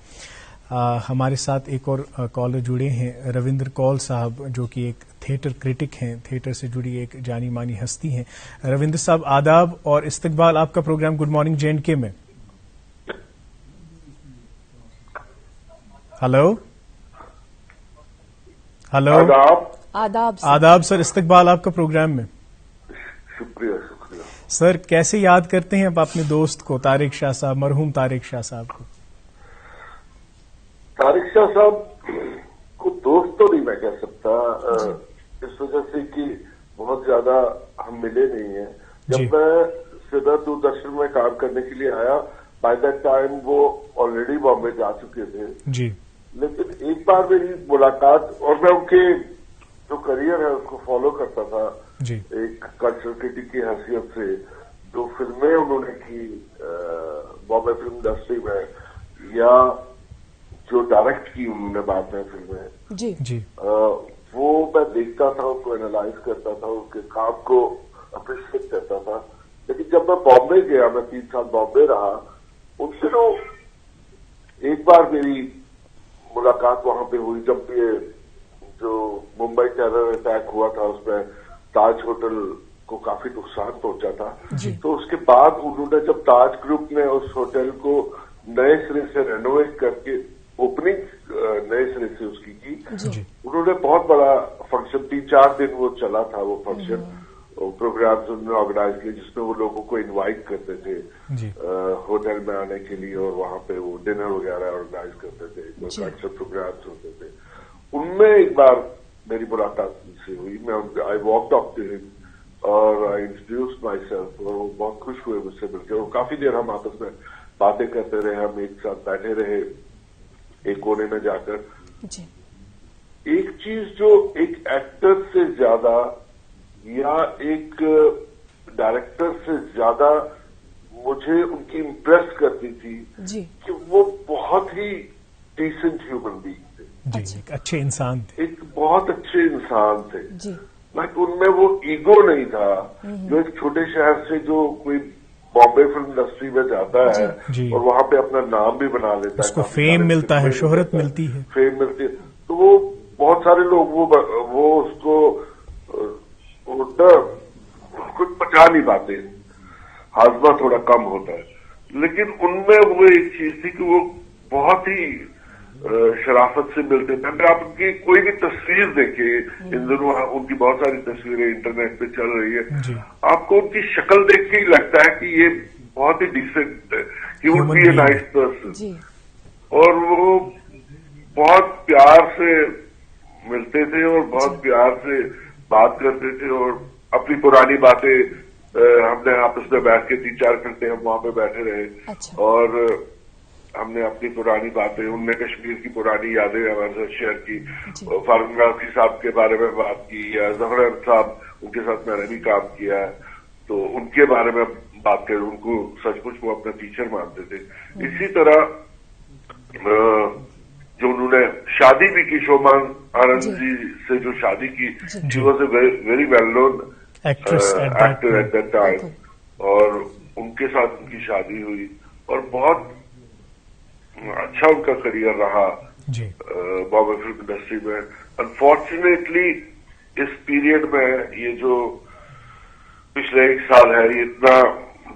ہمارے ساتھ ایک اور کالر جڑے ہیں، روندر کول صاحب، جو کہ ایک تھیٹر کرٹک ہیں، تھیٹر سے جڑی ایک جانی مانی ہستی ہیں. روندر صاحب آداب اور استقبال آپ کا programme good morning J and K میں. ہلو آداب سر، استقبال آپ کا پروگرام میں. شکریہ. سر کیسے یاد کرتے ہیں آپ اپنے دوست کو، طارق شاہ صاحب، مرحوم طارق شاہ صاحب کو؟ طارق شاہ صاحب کو دوست تو نہیں میں کہہ سکتا، اس وجہ سے کہ بہت زیادہ ہم ملے نہیں ہیں. جب میں سیدھا دوردرشن میں کام کرنے کے لیے آیا، بائی دیٹ ٹائم وہ آلریڈی بامبے جا چکے تھے. جی. لیکن ایک بار میری ملاقات، اور میں ان کے جو کریئر ہے اس کو فالو کرتا تھا جی. ایک کلچرل کرٹک کی حیثیت سے. جو فلمیں انہوں نے کی بامبے فلم انڈسٹری میں، یا جو ڈائریکٹ کی انہوں نے بعد میں فلمیں، جی جی، وہ میں دیکھتا تھا، ان کو اینالائز کرتا تھا، ان کے کام کو اپریشیٹ کرتا تھا. لیکن جب میں بامبے گیا، میں 3 سال بامبے رہا، ان سے تو ایک بار میری ملاقات وہاں پہ ہوئی جب یہ جو ممبئی ٹیرر اٹیک ہوا تھا، اس میں تاج ہوٹل کو کافی نقصان پہنچا تھا. تو اس کے بعد انہوں نے، جب تاج گروپ نے اس ہوٹل کو نئے سرے سے رینوویٹ کر کے اوپننگ نئے سرے سے اس کی، انہوں نے بہت بڑا فنکشن، 3-4 دن وہ چلا تھا وہ فنکشن، پروگرامز انہوں نے آرگنائز کیے جس میں وہ لوگوں کو انوائٹ کرتے تھے ہوٹل میں آنے کے لیے، اور وہاں پہ وہ ڈنر وغیرہ آرگنائز کرتے تھے، کلچرل پروگرامز ہوتے تھے. ان میں ایک بار میری ملاقات سے ہوئی. میں آئی واکڈ اپ ٹو ہم اور آئی انٹروڈیوسڈ مائی سیلف، اور وہ بہت خوش ہوئے مجھ سے مل کے، اور کافی دیر ہم آپس میں باتیں کرتے رہے. ہم ایک ساتھ بیٹھے رہے ایک کونے میں جا کر. ایک چیز جو ایک ایکٹر سے زیادہ یا ایک ڈائریکٹر سے زیادہ مجھے ان کی امپریس کرتی تھی کہ وہ بہت ہی ڈیسنٹ ہیومن بینگ تھے. ایک اچھے انسان تھے، ایک بہت اچھے انسان تھے. لیکن ان میں وہ ایگو نہیں تھا جو ایک چھوٹے شہر سے جو کوئی بامبے فلم انڈسٹری میں جاتا ہے اور وہاں پہ اپنا نام بھی بنا لیتا ہے، اس کو فیم ملتا ہے، شہرت ملتی ہے، فیم ملتی ہے. تو وہ بہت سارے لوگ وہ اس کو کچھ پچا نہیں پاتے، ہاضمہ تھوڑا کم ہوتا ہے. لیکن ان میں وہ ایک چیز تھی کہ وہ بہت ہی شرافت سے ملتے تھے. اگر آپ ان کی کوئی بھی تصویر دیکھیں، ان دنوں ان کی بہت ساری تصویریں انٹرنیٹ پہ چل رہی ہے، آپ کو ان کی شکل دیکھ کے ہی لگتا ہے کہ یہ بہت ہی ڈیسنٹ ہے، he would be a nice person. اور وہ بہت پیار سے ملتے تھے اور بہت پیار سے بات کرتے تھے، اور اپنی پرانی باتیں ہم نے آپس میں بیٹھ کے 3-4 گھنٹے ہم وہاں پہ بیٹھے رہے، اور ہم نے اپنی پرانی باتیں، ان نے کشمیر کی پرانی یادیں ہمارے ساتھ شیئر کی، فاروق غازی صاحب کے بارے میں بات کی، یا ظفر احمد صاحب، ان کے ساتھ میں نے بھی کام کیا ہے، تو ان کے بارے میں بات کریں. ان کو سچ مچ وہ اپنا ٹیچر مانتے تھے. اسی طرح جو انہوں نے شادی بھی کی، شومان آنند جی سے جو شادی کی، she was a very well known actor at that time, اور ان کے ساتھ ان کی شادی ہوئی، اور بہت اچھا ان کا کریئر رہا بامبے فلم انڈسٹری میں. انفارچونیٹلی اس پیریڈ میں، یہ جو پچھلے 1 سال ہے، یہ اتنا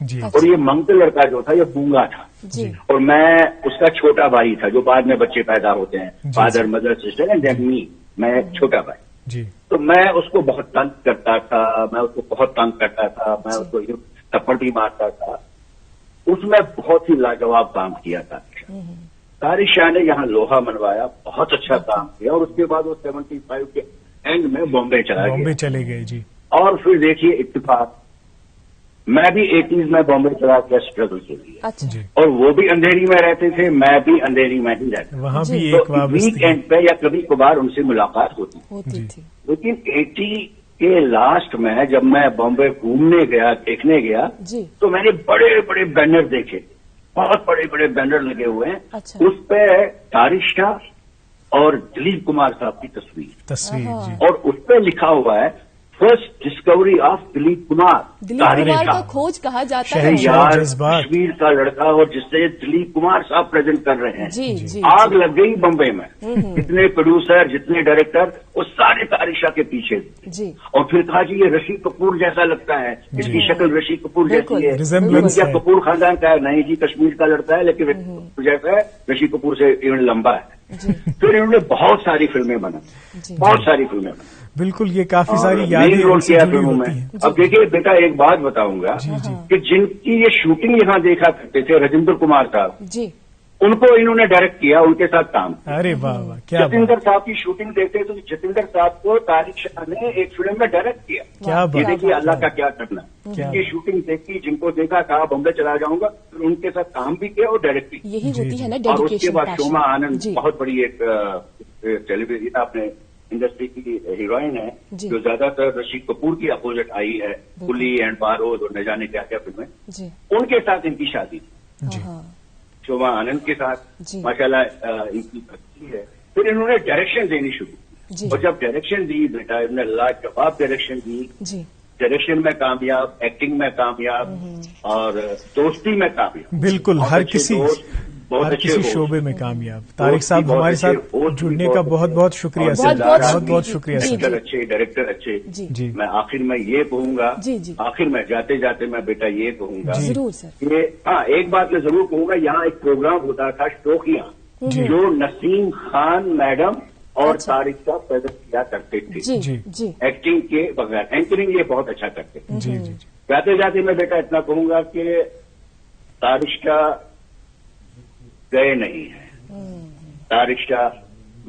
جی اور یہ منگل لڑکا جو تھا یہ گونگا تھا جی اور میں اس کا چھوٹا بھائی تھا جو بعد میں بچے پیدا ہوتے ہیں father mother sister and then me, میں چھوٹا بھائی. جی تو میں اس کو بہت تنگ کرتا تھا, میں اس کو بہت تنگ کرتا تھا, میں اس کو تھپڑ بھی مارتا تھا. اس میں بہت ہی لاجواب کام کیا تھا. طارق شاہ نے یہاں لوہا منوایا, بہت اچھا کام کیا اور اس کے بعد وہ 75 کے اینڈ میں بامبے چلے گئے. جی اور پھر دیکھیے اتفاق, میں بھی 80s میں بامبے چلا گیا اسٹرگل کے لیے. اچھا. اور وہ بھی اندھیری میں رہتے تھے, میں بھی اندھیری میں ہی رہتا. وہاں بھی ایک ویکینڈ پہ یا کبھی کبھار ان سے ملاقات ہوتی تھی. لیکن 80 کے لاسٹ میں جب میں بامبے گھومنے گیا, دیکھنے گیا, تو میں نے بڑے بڑے بینر دیکھے, بہت بڑے بڑے بینر لگے ہوئے ہیں. اس پہ طارق شاہ اور دلیپ کمار صاحب کی تصویر اور اس پہ لکھا ہوا ہے first Discovery of Dilip Kumar. Dilip Kumar کا کھوج کہا جاتا ہے. کشمیر کا لڑکا اور جس سے دلیپ کمار صاحب پریزنٹ کر رہے ہیں. جی آگ لگ گئی بمبئی میں. جتنے پروڈیوسر جتنے ڈائریکٹر وہ سارے طارق شاہ کے پیچھے تھے. اور پھر کہا جی یہ رشید کپور جیسا لگتا ہے, اس کی شکل رشید کپور جیسی ہے. کیا کپور خاندان کا ہے؟ نہیں جی, کشمیر کا لڑکا ہے لیکن رشید کپور جیسا ہے, رشید کپور سے ایون لمبا ہے. پھر انہوں نے بہت ساری فلمیں بنائی, بہت ساری فلمیں بنائی. بالکل, یہ کافی ساری یادیں رول کیا فلموں میں. اب دیکھیے بیٹا ایک بات بتاؤں گا کہ جن کی یہ شوٹنگ یہاں دیکھا کرتے تھے راجندر کمار صاحب, ان کو انہوں نے ڈائریکٹ کیا, ان کے ساتھ کام. ارے واہ واہ, کیا جتیندر صاحب کی شوٹنگ دیکھتے تو جتیندر صاحب کو طارق شاہ نے ایک فلم میں ڈائریکٹ کیا. یہ دیکھیے اللہ کا کیا کرنا. ان کی شوٹنگ دیکھی, جن کو دیکھا کہا بمبے چلا جاؤں گا, ان کے ساتھ کام بھی کیا اور ڈائریکٹ بھی. یہی ہوتی ہے نا اور اس کے بعد ڈیڈیکیشن. شوما آنند بہت بڑی ایک ٹیلی ویژن اپنے انڈسٹری کی ہیروئن ہے, جو زیادہ تر رشید کپور کی اپوزٹ آئی ہے, کلی اینڈ بارود اور نہ جانے کیا کیا فلمیں. ان کے ساتھ ان کی شادی تھی, شوما آنند کے ساتھ. ماشاءاللہ ان کی بچی ہے. پھر انہوں نے ڈائریکشن دینی شروع کی, اور جب ڈائریکشن دی بیٹا انہوں نے لاجواب ڈائریکشن دی. ڈائریکشن میں کامیاب, ایکٹنگ میں کامیاب, اور دوستی میں کامیاب. بالکل, ہر کسی شعبے میں کامیاب. طارق صاحب ہمارے ساتھ جڑنے کا بہت بہت شکریہ سر, بہت بہت شکریہ سر. اچھے ڈائریکٹر اچھے. جی میں آخر میں یہ کہوں گا, آخر میں جاتے جاتے میں بیٹا یہ کہوں گا کہ ہاں ایک بات میں ضرور کہوں گا, یہاں ایک پروگرام ہوتا تھا شوقیاں, جو نسیم خان میڈم اور طارق صاحب پیدا کیا کرتے تھے ایکٹنگ کے بغیر. اینکرنگ یہ بہت اچھا کرتے تھے. جاتے جاتے میں بیٹا اتنا کہوں گا کہ طارق شاہ گئے نہیں ہیں, طارق شاہ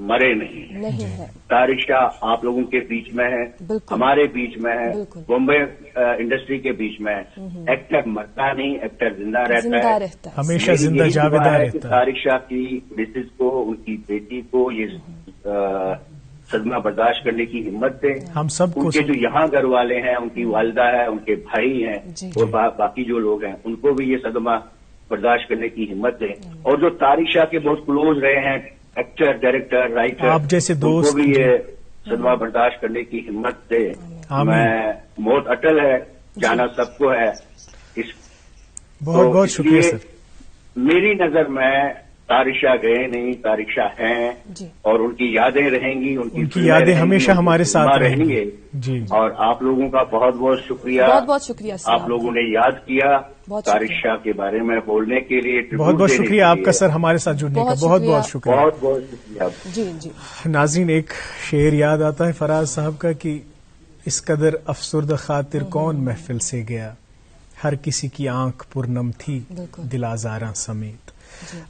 مرے نہیں ہیں. طارق شاہ آپ لوگوں کے بیچ میں ہے, ہمارے بیچ میں ہے, بمبئی انڈسٹری کے بیچ میں ہے. ایکٹر مرتا نہیں, ایکٹر زندہ رہتا ہے, ہمیشہ زندہ جاویدہ رہتا ہے. طارق شاہ کی مسز کو, ان کی بیٹی کو یہ صدمہ برداشت کرنے کی ہمت دیں. ہم سب کو, ان کے جو یہاں گھر والے ہیں, ان کی والدہ ہے, ان کے بھائی ہیں, اور باقی جو لوگ ہیں, ان کو بھی یہ صدمہ برداشت کرنے کی ہمت دیں. اور جو طارق شاہ کے بہت کلوز رہے ہیں, ایکٹر, ڈائریکٹر, رائٹر, آپ جیسے دوست, ان کو بھی یہ صدمہ برداشت کرنے کی ہمت دے. میں موت اٹل ہے, جانا سب کو ہے. بہت بہت شکریہ سر. میری نظر میں طارق شاہ گئے نہیں, طارق شاہ ہیں, اور ان کی یادیں رہیں گی, ان کی یادیں ہمیشہ ہمارے ساتھ رہیں گی. جی, اور آپ لوگوں کا بہت بہت شکریہ. بہت بہت شکریہ سر, آپ لوگوں نے یاد کیا طارق شاہ کے بارے میں بولنے کے لیے. بہت بہت شکریہ آپ کا سر, ہمارے ساتھ جڑنے کا بہت بہت شکریہ. بہت بہت شکریہ. جی ناظرین, ایک شعر یاد آتا ہے فراز صاحب کا کہ اس قدر افسردہ خاطر کون محفل سے گیا, ہر کسی کی آنکھ پرنم تھی دل آزاراں سمیت.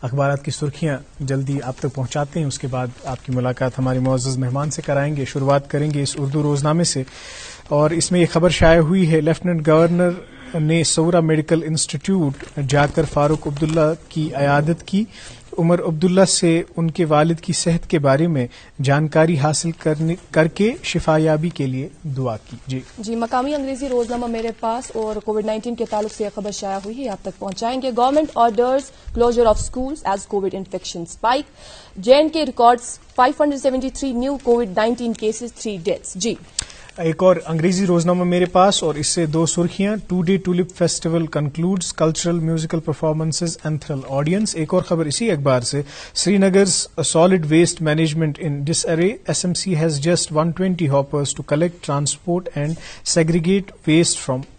اخبارات کی سرخیاں جلدی آپ تک پہنچاتے ہیں, اس کے بعد آپ کی ملاقات ہمارے معزز مہمان سے کرائیں گے. شروعات کریں گے اس اردو روزنامے سے, اور اس میں یہ خبر شائع ہوئی ہے, لیفٹیننٹ گورنر نے سورا میڈیکل انسٹیٹیوٹ جا کر فاروق عبداللہ کی عیادت کی. عمر عبداللہ سے ان کے والد کی صحت کے بارے میں جانکاری حاصل کر کے شفایابی کے لیے دعا کی. جی مقامی انگریزی روزنامہ میرے پاس اور کووڈ-19 کے تعلق سے خبر شائع ہوئی ہے, آپ تک پہنچائیں گے. Government orders closure of schools as covid infection spike. JNK records 573 new کووڈ-19 کیسز, 3 ڈیتھس. جی ایک اور انگریزی روزنامہ میرے پاس, اور اس سے 2 سرخیاں. 2-day tulip festival concludes, cultural musical performances enthral audience. ایک اور خبر اسی اخبار سے, Srinagar's solid waste management in disarray, SMC has just 120 hoppers to collect, transport and segregate waste from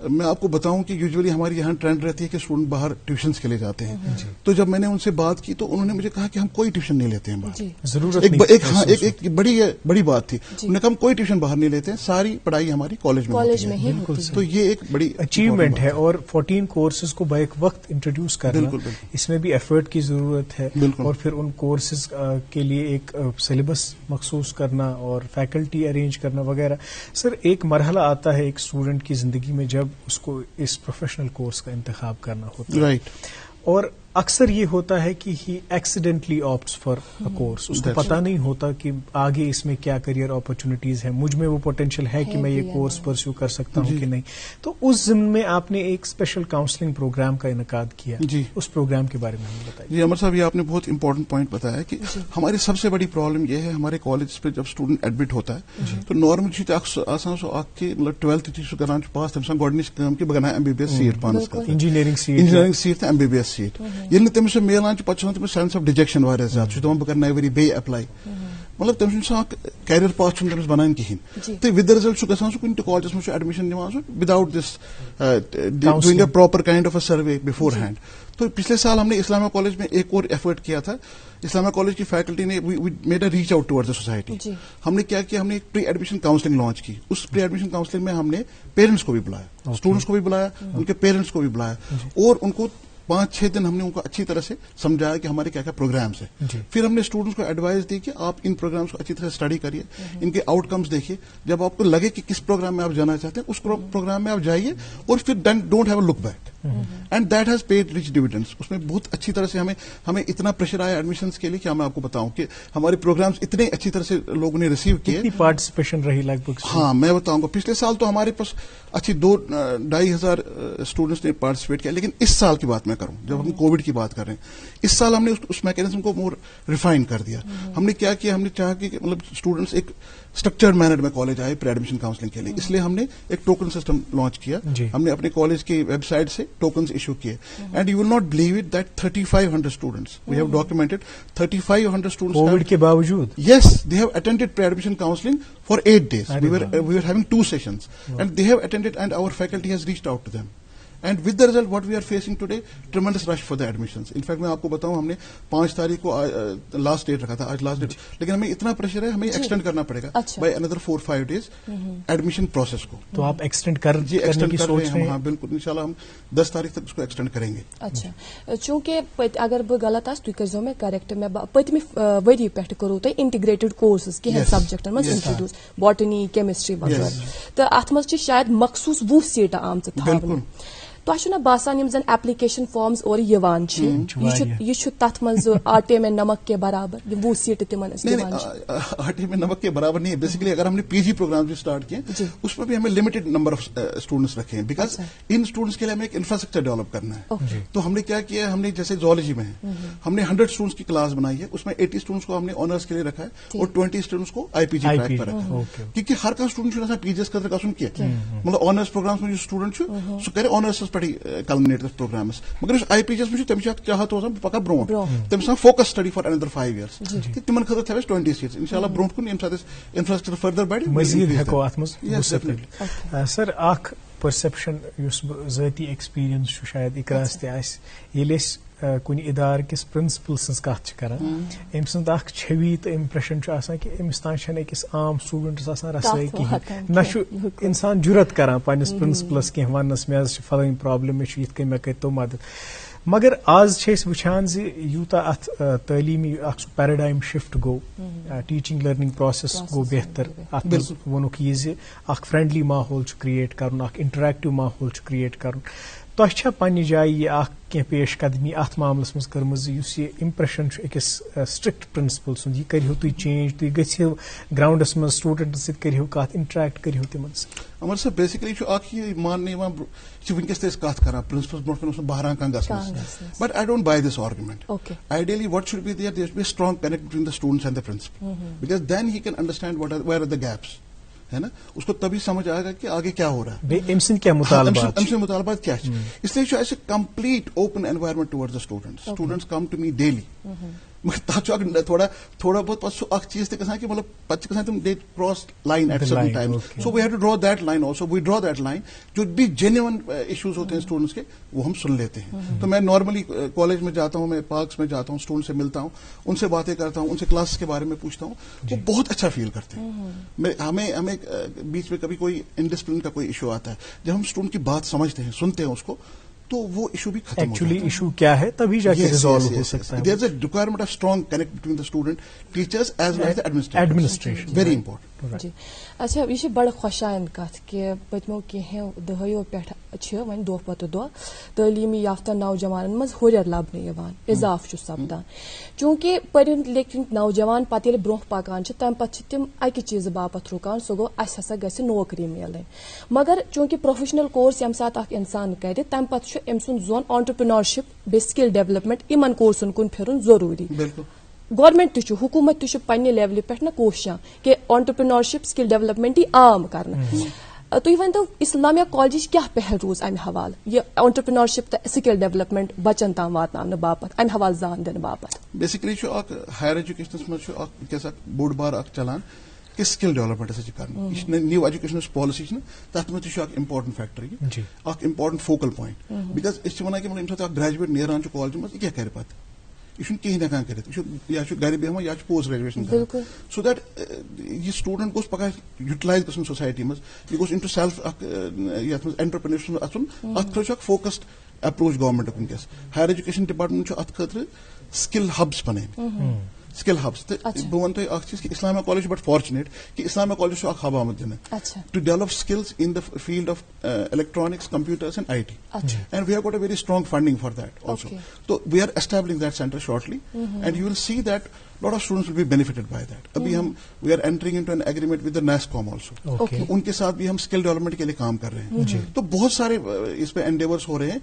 میں آپ کو بتاؤں کہ یوزلی ہماری یہاں ٹرینڈ رہتی ہے کہ اسٹوڈنٹ باہر ٹیوشنس کے لیے جاتے ہیں. تو جب میں نے ان سے بات کی تو انہوں نے مجھے کہا کہ ہم کوئی ٹیوشن نہیں لیتے ہیں باہر. ضرورت ایک بڑی بات تھی. انہوں نے کہا ہم کوئی ٹیوشن باہر نہیں لیتے ہیں, ساری پڑھائی ہماری کالج میں ہی. تو یہ ایک بڑی اچیومنٹ ہے. اور 14 کورسز کو بیک وقت انٹروڈیوس کرنا, اس میں بھی ایفرٹ کی ضرورت ہے. اور پھر ان کورسز کے لیے ایک سلیبس مخصوص کرنا اور فیکلٹی ارینج کرنا وغیرہ. سر, ایک مرحلہ آتا ہے ایک اسٹوڈنٹ کی زندگی میں جب اس کو اس پروفیشنل کورس کا انتخاب کرنا ہوتا ہے, رائٹ, اور اکثر یہ ہوتا ہے کہ he accidentally opts for a course. اس کو پتہ نہیں ہوتا کہ آگے اس میں کیا کریئر اپرچونیٹیز ہیں, مجھ میں وہ پوٹینشیل ہے کہ میں یہ کورس پرسیو کر سکتا ہوں کہ نہیں. تو اس ضمن میں آپ نے ایک اسپیشل کاؤنسلنگ پروگرام کا انعقاد کیا. اس پروگرام کے بارے میں ہمیں بتائیے. جی عمر صاحب, یہ آپ نے بہت امپورٹنٹ پوائنٹ بتایا کہ ہماری سب سے بڑی پرابلم یہ ہے ہمارے کالج پہ جب اسٹوڈنٹ ایڈمٹ ہوتا ہے تو نارمل آسان سو آپ کے مطلب 12th کران پاس تم سان گۄڈنِچ کٲم کہ بہٕ گناہ MBBS سیٹ پانس انجینئرنگ سیٹ تہٕ MBBS سیٹ. ییٚلہِ نہٕ تٔمِس سُہ میلان چھُ پتہٕ چھُ تٔمِس سینس آف ڈِجیکشن واریاہ زیادٕ. سُہ چھُ دپان بہٕ کرٕ نَیہِ ؤری بیٚیہِ ایپلاے. مطلب تٔمِس چھُنہٕ سُہ اکھ کیریئر پاتھ چھُنہٕ تٔمِس بنان کِہینۍ. تہٕ ود د رِزلٹ چھُ گژھان سُہ کُنہِ تہِ کالجس منٛز چھُ ایڈمِشن نِوان سُہ without this doing a proper kind of a survey before hand. تو پچھلے سال ہم نے اسلامیہ کالج میں ایک اور ایفرٹ کیا تھا. اسلامیہ کالج کی فیکلٹی نے made a reach out toward the society. ہم نے کیا کیا, ہم نے ایک پری ایڈمیشن کاؤنسلنگ لانچ کی. اس پری ایڈمیشن کاؤنسلنگ میں ہم نے پیرنٹس کو بھی بلایا, اسٹوڈنٹس کو بھی بلایا, ان کے پیرنٹس کو بھی بلایا, اور ان کو 5-6 دن ہم نے ان کو اچھی طرح سے سمجھایا کہ ہمارے کیا کیا پروگرامس ہیں. پھر ہم نے اسٹوڈنٹس کو ایڈوائز دی کہ آپ ان پروگرامس کو اچھی طرح اسٹڈی کریے, ان کے آؤٹ کمز دیکھیے. جب آپ کو لگے کہ کس پروگرام میں آپ جانا چاہتے ہیں اس پروگرام میں آپ جائیے, اور پھر don't have a look back. And that has paid rich dividends. اس میں بہت اچھی طرح سے ہمیں اتنا پریشر آیا ایڈمیشنس کے لیے کہ میں آپ کو بتاؤں کہ ہمارے پروگرامس اتنے اچھی طرح سے لوگوں نے ریسیو کیے. پارٹیسپیشن رہی لگ بھگ. ہاں, میں بتاؤں گا پچھلے سال تو ہمارے پاس اچھی 2,500 اسٹوڈنٹس نے پارٹیسپیٹ کیا. لیکن اس سال کی بات میں کروں, جب ہم کووڈ کی بات کر رہے ہیں, اس سال ہم نے اس میکینزم کو مور ریفائن کر دیا. ہم نے کیا کیا, ہم نے چاہا کہ مطلب اسٹوڈنٹس ایک اسٹرکچرڈ مینر میں کالج آئے پری ایڈمیشن کاؤنسلنگ کے لیے. اس لیے ہم نے ایک ٹوکن سسٹم لانچ کیا. ہم نے اپنے کالج کی ویب سائٹ سے ٹوکنز ایشو کیے. And you will not believe it that 3,500 students we have documented 3,500 students covid کے باوجود. Yes, they have attended pre admission counselling for 8 days. We were having 2 sessions, and they have attended, and our faculty has reached out to them. And with the result, what we are facing today, tremendous rush for the admissions. In fact, میں آپ کو بتاؤں, ہم نے 5 تاریخ کو last date رکھا تھا, آج لاسٹ ڈیٹ, لیکن ہمیں اتنا پریشر ہے, ہمیں ایکسٹینڈ کرنا پڑے گا by another 4-5 days admission process کو. تو آپ ایکسٹینڈ کرنے کی سوچ رہے ہیں؟ ہاں بالکل, انشاءاللہ ہم 10 تاریخ تک اس کو ایکسٹینڈ کریں گے. اچھا, چونکہ اگر بہٕ غلط آسہٕ تُہۍ کٔرۍزیو مےٚ کریکٹ. مےٚ پٔتمہِ ؤری پٮ۪ٹھ کوٚروٕ تۄہہِ انٹِگریٹڈ کورسز کینٛہن سبجیکٹن منٛز انٹرڈیوس, باٹنی, کیمسٹری وغیرہ, تہٕ اتھ منٛز چھِ شاید مخصوٗص 20 سیٖٹہٕ آمژٕ تھاونہٕ. تۄہہِ چھُنہ باسان یِم زن ایپلِکیشن فارمز اورٕ یِوان چھِ, یہِ چھُ تتھ منٛز آٹے میں نمک کے برابر, یِم 20 سیٖٹہٕ تِمن أسۍ دِوان چھِ؟ آٹے میں نمک کے برابر نہیں ہے. بیسکلی اگر ہم نے PG پروگرام بھی اسٹارٹ کیے, اس میں بھی ہمیں لمیٹڈ نمبر آف اسٹوڈنٹس رکھے ہیں, بیکاز ان اسٹوڈنٹس کے لیے ہمیں ایک انفراسٹرکچر ڈیولپ کرنا ہے. تو ہم نے کیا کیا ہے, ہم نے جیسے زولوجی میں ہے, ہم نے 100 اسٹوڈنٹس کی کلاس بنائی ہے, اس میں 80 اسٹوڈنٹس کو ہم نے آنرس کے لیے رکھا ہے, اور 20 اسٹوڈنٹس کو IPG ٹریک پر رکھا ہے. کیونکہ ہر کانٛہہ اسٹوڈنٹ چھُنہٕ آسان PGس خٲطرٕ گژھُن کینٛہہ. مطلب آنرس پروگرامس منٛز یُس اسٹوڈنٹ چھُ سُہ کرِ آنرسس پٮ۪ٹھٕے کلمنیٹ پروگرامس, مگر اس IPGس میں تمس چاہت روزان بہٕ پکا برونٛٹھ, تمس focus study for another 5 years. تمن خٲطرٕ تھاو أسۍ 20 seats انشاءاللہ برونٛٹھ کُن ییٚمہِ ساتہٕ أسۍ انفراسٹرکچر فردر بڑِ مزید ہیٚکو اتھ منٛز. سر, اکھ پرسپشن یُس بہٕ ذٲتی ایکسپیرینس چھُ, شاید اقراس تہِ آسہِ, ییٚلہِ أسۍ کُنہِ ادارٕ کِس پرنسپل سٕنٛز کتھ چھِ کران, أمۍ سٕنٛز اکھ چھوی تہٕ امپریشن چھُ آسان کہِ أمِس تانۍ چھنہٕ أکِس عام سٹوڈنٹس آسان رسٲیی کِہینۍ, نہ چھُ انسان جُرت کران پننس پرنسپلس کینٛہہ وننس, مےٚ حظ چھِ فلٲنۍ پرابلم, مےٚ چھُ یِتھ کٔنۍ, مےٚ کٔرۍتو مدد. مگر آز چھِ أسۍ وٕچھان زِ یوٗتاہ اتھ تعلیٖمی اکھ سُہ پیراڈایم شفٹ گوٚو, ٹیٖچنگ لرننگ پروسیس گوٚو بہتر. اتھ منٛز ووٚنُکھ یہِ زِ اکھ فرینڈلی ماحول چھُ کریٹ کرُن, اکھ انٹریکٹِو ماحول چھُ کریٹ کرُن. تۄہہِ چھا پننہِ جایہِ یہِ اکھ کینٛہہ پیش قدمی اتھ معاملس منٛز کٔرمٕژ زِ یُس یہِ امپریشن چھُ أکِس سٹرکٹ پرنسپل سُنٛد, یہِ کٔرِہو تُہۍ چینج, تُہۍ گٔژھِو گراونڈس منٛز سٹوڈنٹن سۭتۍ کٔرِہو کتھ, انٹریکٹ کٔرِہو تِمن سۭتۍ؟ عمر صٲب, بیسکلی چھُ اکھ یہِ ماننہٕ یِوان, یہِ چھِ ؤنکیٚس تہِ أسۍ کتھ کران پرنسپلس برونٛٹھ کُن اوس نہٕ بہران کانٛہہ گژھنس, but I don't buy this argument. Ideally what should be there should be a strong connect between the students and the principal, because then he can understand where are the gaps, ہے نا, اس کو تبھی سمجھ آئے گا کہ آگے کیا ہو رہا ہے, أمۍ سٕنٛدۍ کیٛاہ مطالبات, أمۍ سٕنٛدۍ مطالبات کیا چھِ. اس لیے چھُ اَسہِ complete open environment towards the students. Students come to me daily. مگر تک تھوڑا بہت پہ اخ چیز تک کہ مطلب پتہ گھان تم they cross line at certain time. So we have to draw that line also. We draw that line. جو بھی جینیون ایشوز ہوتے ہیں اسٹوڈنٹس کے وہ ہم سن لیتے ہیں. تو میں نارملی کالج میں جاتا ہوں, میں پارکس میں جاتا ہوں, اسٹوڈنٹ سے ملتا ہوں, ان سے باتیں کرتا ہوں, ان سے کلاسز کے بارے میں پوچھتا ہوں. وہ بہت اچھا فیل کرتے ہیں. ہمیں بیچ میں کبھی کوئی انڈسپلن کا کوئی ایشو آتا ہے, جب ہم اسٹوڈنٹ کی بات سمجھتے ہیں, سنتے ہیں اس کو, تو وہ ایشو بھی ختم ہوتا ہے. ایکچولی ایشو کیا ہے تبھی جا کے ریزالو ہو سکتا ہے. There is a requirement of strong connect between the student, teachers as well as the administration. Very important. جی اچھا, یہ بڑ خوشائن کت کہ پتمو کینہو دہیو پہ ون دہ پتہ دہ تعلیمی یافتہ نوجوان مز ہریر لبنہ اضاف سپدان. چونکہ پرن لیکن نوجوان پتہ ییٚلہِ برونٛہہ پکان تمہ پتہ تم اکہ چیز باپت رکان, سہ گو اس ہسا گژھِ نوکری ملن. مگر چونکہ پروفیشنل کورس یم سات اخ انسان کرِ تمہ پتہ ام سن زون آنٹرپرینورشپ بیٚیہِ سکل ڈیولپمنٹ یمن کورسن کن پھرن ضروری. گورمنٹ تہ حکومت تہ پنہ لیولہ پہ کوشاں کہ آنٹرپرینورشپ سکل ڈیولپمنٹ عام کرنا. تھی ورنو اسلامیہ کالجچ کیا پہل روز امہ حوالہ یہ آنٹرپرینورشپ تو سکل ڈیولپمنٹ بچن تام واتن باپت امہ حوالہ زان دن باپت. بیسکلی ہائر ایجوکیشنس مز بوڑ بار چلان کہ سکل ڈیولپمنٹ ہسا کرنا. یہ نیو ایجوکیشن پالسی تر مز تہ امپارٹنٹ فیکٹر, اخ امپارٹنٹ فوکل پوائنٹ. بیکاز اس ونان کہ یم سات گریجویٹ نیران کالج مز یہ کر پتہ یہ کہیں ہکان کر یا گھر بیہوان یا پوسٹ گریجویشن کران. سو دیٹ یہ اسٹوڈنٹ گوس پگہ یوٹیلائز گھن سوسائٹی مز, یہ گوس انٹو سیلف یت مز انٹرپرینورشپ اچن. ات خاطر فوکسڈ اپروچ گورمنٹ ونکس. ہائر ایجوکیشن ڈپارٹمنٹ ات خاطر سکل ہبس بنائی, سکل ہبس. تو بہ ون تہ اخ چیز کہ اسلامیہ کالج بٹ فارچونیٹ کہ اسلامیہ کالج اخ ہب آمد دن to develop skills in the field of electronics, computers and IT. And we have got a very strong funding for that also. So we are establishing that center shortly, and you will see that a lot of students will be benefited by that. Abhi we are entering into an agreement with the NASCOM also. Unke saath bhi hum skill development ke liye kaam kar rahe hain. To bahut sare is pe endeavors ho rahe hain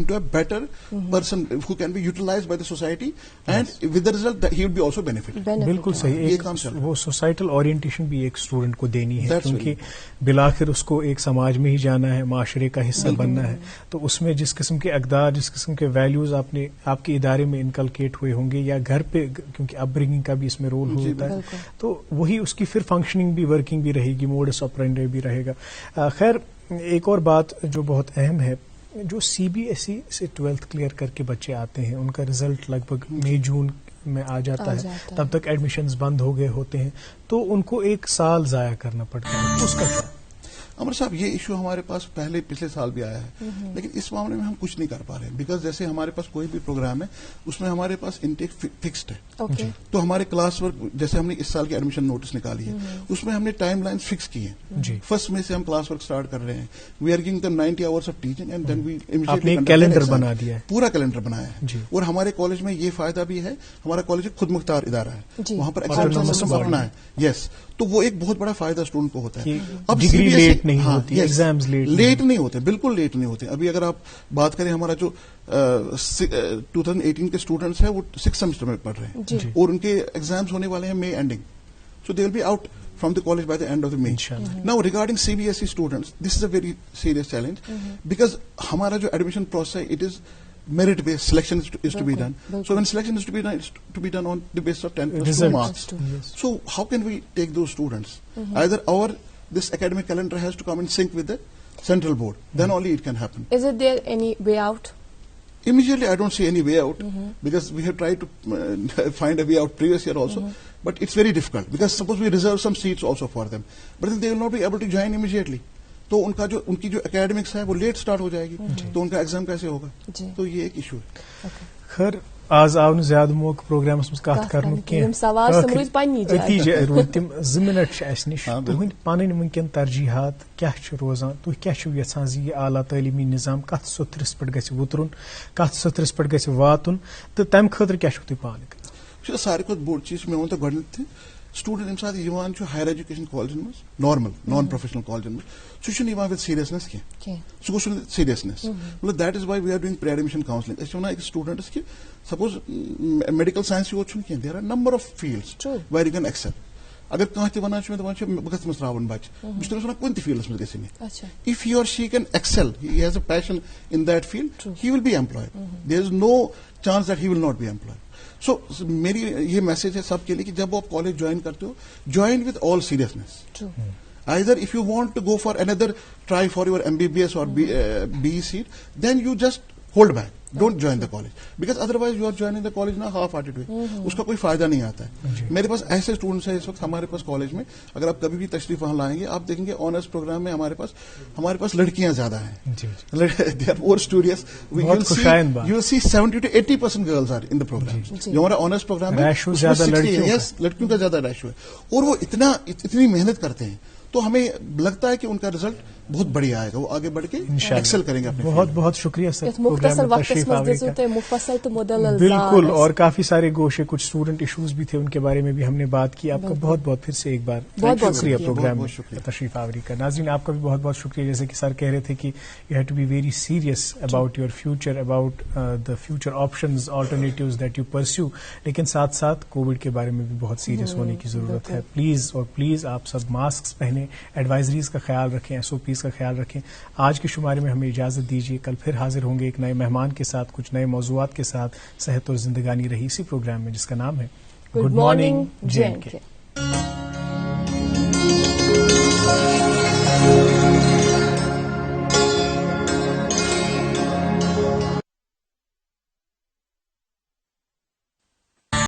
into a better person who can be utilized by the society, and with the result that he will be also benefited. بالکل صحیح. وہ societal orientation بھی ایک student کو دینی ہے, کیونکہ بالآخر اس کو ایک سماج میں ہی جانا ہے, معاشرے کا حصہ بننا ہے. تو اس میں جس قسم کے اقدار, جس قسم کے ویلیوز آپ کے ادارے میں انکلکیٹ ہوئے ہوں گے, یا گھر پہ, کیونکہ اپ برنگنگ کا بھی اس میں رول ہوتا ہے, تو وہی اس کی پھر فنکشننگ بھی, ورکنگ بھی رہے گی, موڈس آپرینڈی بھی رہے گا. خیر, ایک اور بات جو بہت اہم ہے, جو CBSE سے 12th کلیئر کر کے بچے آتے ہیں, ان کا رزلٹ لگ بھگ مئی جون میں آ جاتا ہے, تب تک ایڈمیشنز بند ہو گئے ہوتے ہیں, تو ان کو ایک سال ضائع کرنا پڑتا ہے. اس کا کیا؟ عمر صاحب, یہ ایشو ہمارے پاس پچھلے سال بھی آیا ہے, لیکن اس معاملے میں ہم کچھ نہیں کر پا رہے ہیں. بیکاز جیسے ہمارے پاس کوئی بھی پروگرام ہے اس میں ہمارے پاس انٹیک فکسڈ ہے. تو ہمارے کلاس ورک, جیسے ہم نے اس سال کی ایڈمیشن نوٹس نکالی ہے, اس میں ہم نے ٹائم لائن فکس کی ہے. 1 مئی سے ہم کلاس ورک اسٹارٹ کر رہے ہیں. We are giving them 90 hours of teaching, and then we immediately calendar بنا دیا ہے, پورا کیلنڈر بنایا ہے. اور ہمارے کالج میں یہ فائدہ بھی ہے, ہمارا کالج ایک خود مختار ادارہ ہے, وہاں پر ایگزام سسٹم اپنا ہے. یس, تو وہ ایک بہت بڑا فائدہ اسٹوڈنٹ کو ہوتا ہے. اب ڈگری لیٹ نہیں ہوتی, لیٹ نہیں ہوتے, بالکل لیٹ نہیں ہوتے. ابھی اگر آپ بات کریں, ہمارا جو 2018 کے اسٹوڈنٹس ہیں وہ 6 سیمسٹر میں پڑھ رہے ہیں, اور ان کے ایگزامس ہونے والے ہیں May ending. So they will be out from the college by the end of the May. Now regarding CBSE students, this is a very serious challenge, because hamara jo admission process, it is merit based, selection is to be done. So when selection is to be done, it's to be done on the basis of 10 plus 2 marks. So how can we take those students? Either this academic calendar has to come in sync with the central board, then only it can happen. Is it there any way out? Immediately I don't see any way out, because we have tried to find a way out previous year also. But it's very difficult, because suppose we reserve some seats also for them, but then they will not be able to join immediately. تو ان کی جو academics ہے وہ late start ہو جائے گی, تو ان کا exam کیسے ہوگا؟ تو یہ ایک ایشو ہے. خیر, آز آو نہ زیادہ موقع پروگرامس مز کت کرن روز تم 2 منٹ اس نش. تہند پنن ونکن ترجیحات کیا روزان, تھی کیا یژھان زِ یہ اعلیٰ تعلیمی نظام کت سترس پہ گژھِ وترن, کت سترس پہ گژھِ واتن, تو تمہ خاطر کیا تھی پانہ کران؟ ساروی کھت بوڑ چیز میں ون تو گۄڈنیتھ تہِ سٹوڈنٹ ییٚمہِ ساتہٕ یِوان چھُ ہایر ایجوکیشن کالجن منٛز, نارمل نان پروفیشنل کالجن منٛز, سُہ چھُنہٕ یِوان وِتھ سیریسنس کینٛہہ, سُہ گوٚژھ نہٕ سیریسنس. مطلب that is why we are doing pre admission counselling. أسۍ چھِ وَنان أکِس سٹوڈنٹس کہِ سپوز میڈیکل ساینس یوت چھُنہٕ کینٛہہ, there are number of fields where you can excel. اگر کانٛہہ تہِ وَنان چھُ مےٚ دَپان چھُ بہٕ گژھٕ تٔمِس ترٛاوُن بَچہِ بہٕ چھُس تٔمِس وَنان کُنہِ تہِ فیٖلڈَس منٛز گژھِ مےٚ if he or she can excel, he has a passion in that field, he will be employed. There is no chance that he will not be employed. So میری یہ میسج ہے سب کے لیے کہ جب آپ کالج جوائن کرتے ہو, join with all seriousness. Either if you want to go for another try for your MBBS or BE seat, then you just hold back. Don't join the college. Because otherwise you are joining the college now half-hearted way. اس کا کوئی فائدہ نہیں آتا ہے. میرے پاس ایسے students ہیں اس وقت ہمارے پاس کالج میں, اگر آپ کبھی بھی تشریف وہاں لائیں گے آپ دیکھیں گے آنرس پروگرام میں ہمارے پاس لڑکیاں زیادہ ہیں. They are more studious. You will see 70 to 80% girls are in the program. جو ہمارا آنرس پروگرام ہے لڑکیوں کا زیادہ ریشو ہے, اور وہ اتنی محنت کرتے ہیں تو ہمیں لگتا ہے کہ ان کا رزلٹ بہت بڑھیا آئے گا, وہ آگے بڑھ کے ایکسل کریں گے. بہت بہت شکریہ سر, بالکل, اور کافی سارے گوشے کچھ اسٹوڈنٹ ایشوز بھی تھے ان کے بارے میں بھی ہم نے بات کی. آپ کا بہت بہت پھر سے ایک بار شکریہ پروگرام میں تشریف آوری کا. ناظرین آپ کا بھی بہت بہت شکریہ. جیسے کہ سر کہہ رہے تھے کہ you have to be very serious about your future, about the future options, alternatives that you perceive, لیکن ساتھ ساتھ کووڈ کے بارے میں بھی بہت سیریس ہونے کی ضرورت ہے. پلیز اور پلیز آپ سب ماسک پہنیں, ایڈوائزریز کا خیال رکھیں, SOPs کا خیال رکھیں. آج کے شمارے میں ہمیں اجازت دیجیے, کل پھر حاضر ہوں گے ایک نئے مہمان کے ساتھ, کچھ نئے موضوعات کے ساتھ. صحت اور زندگانی رہی اسی پروگرام میں جس کا نام ہے گڈ مارننگ JNK.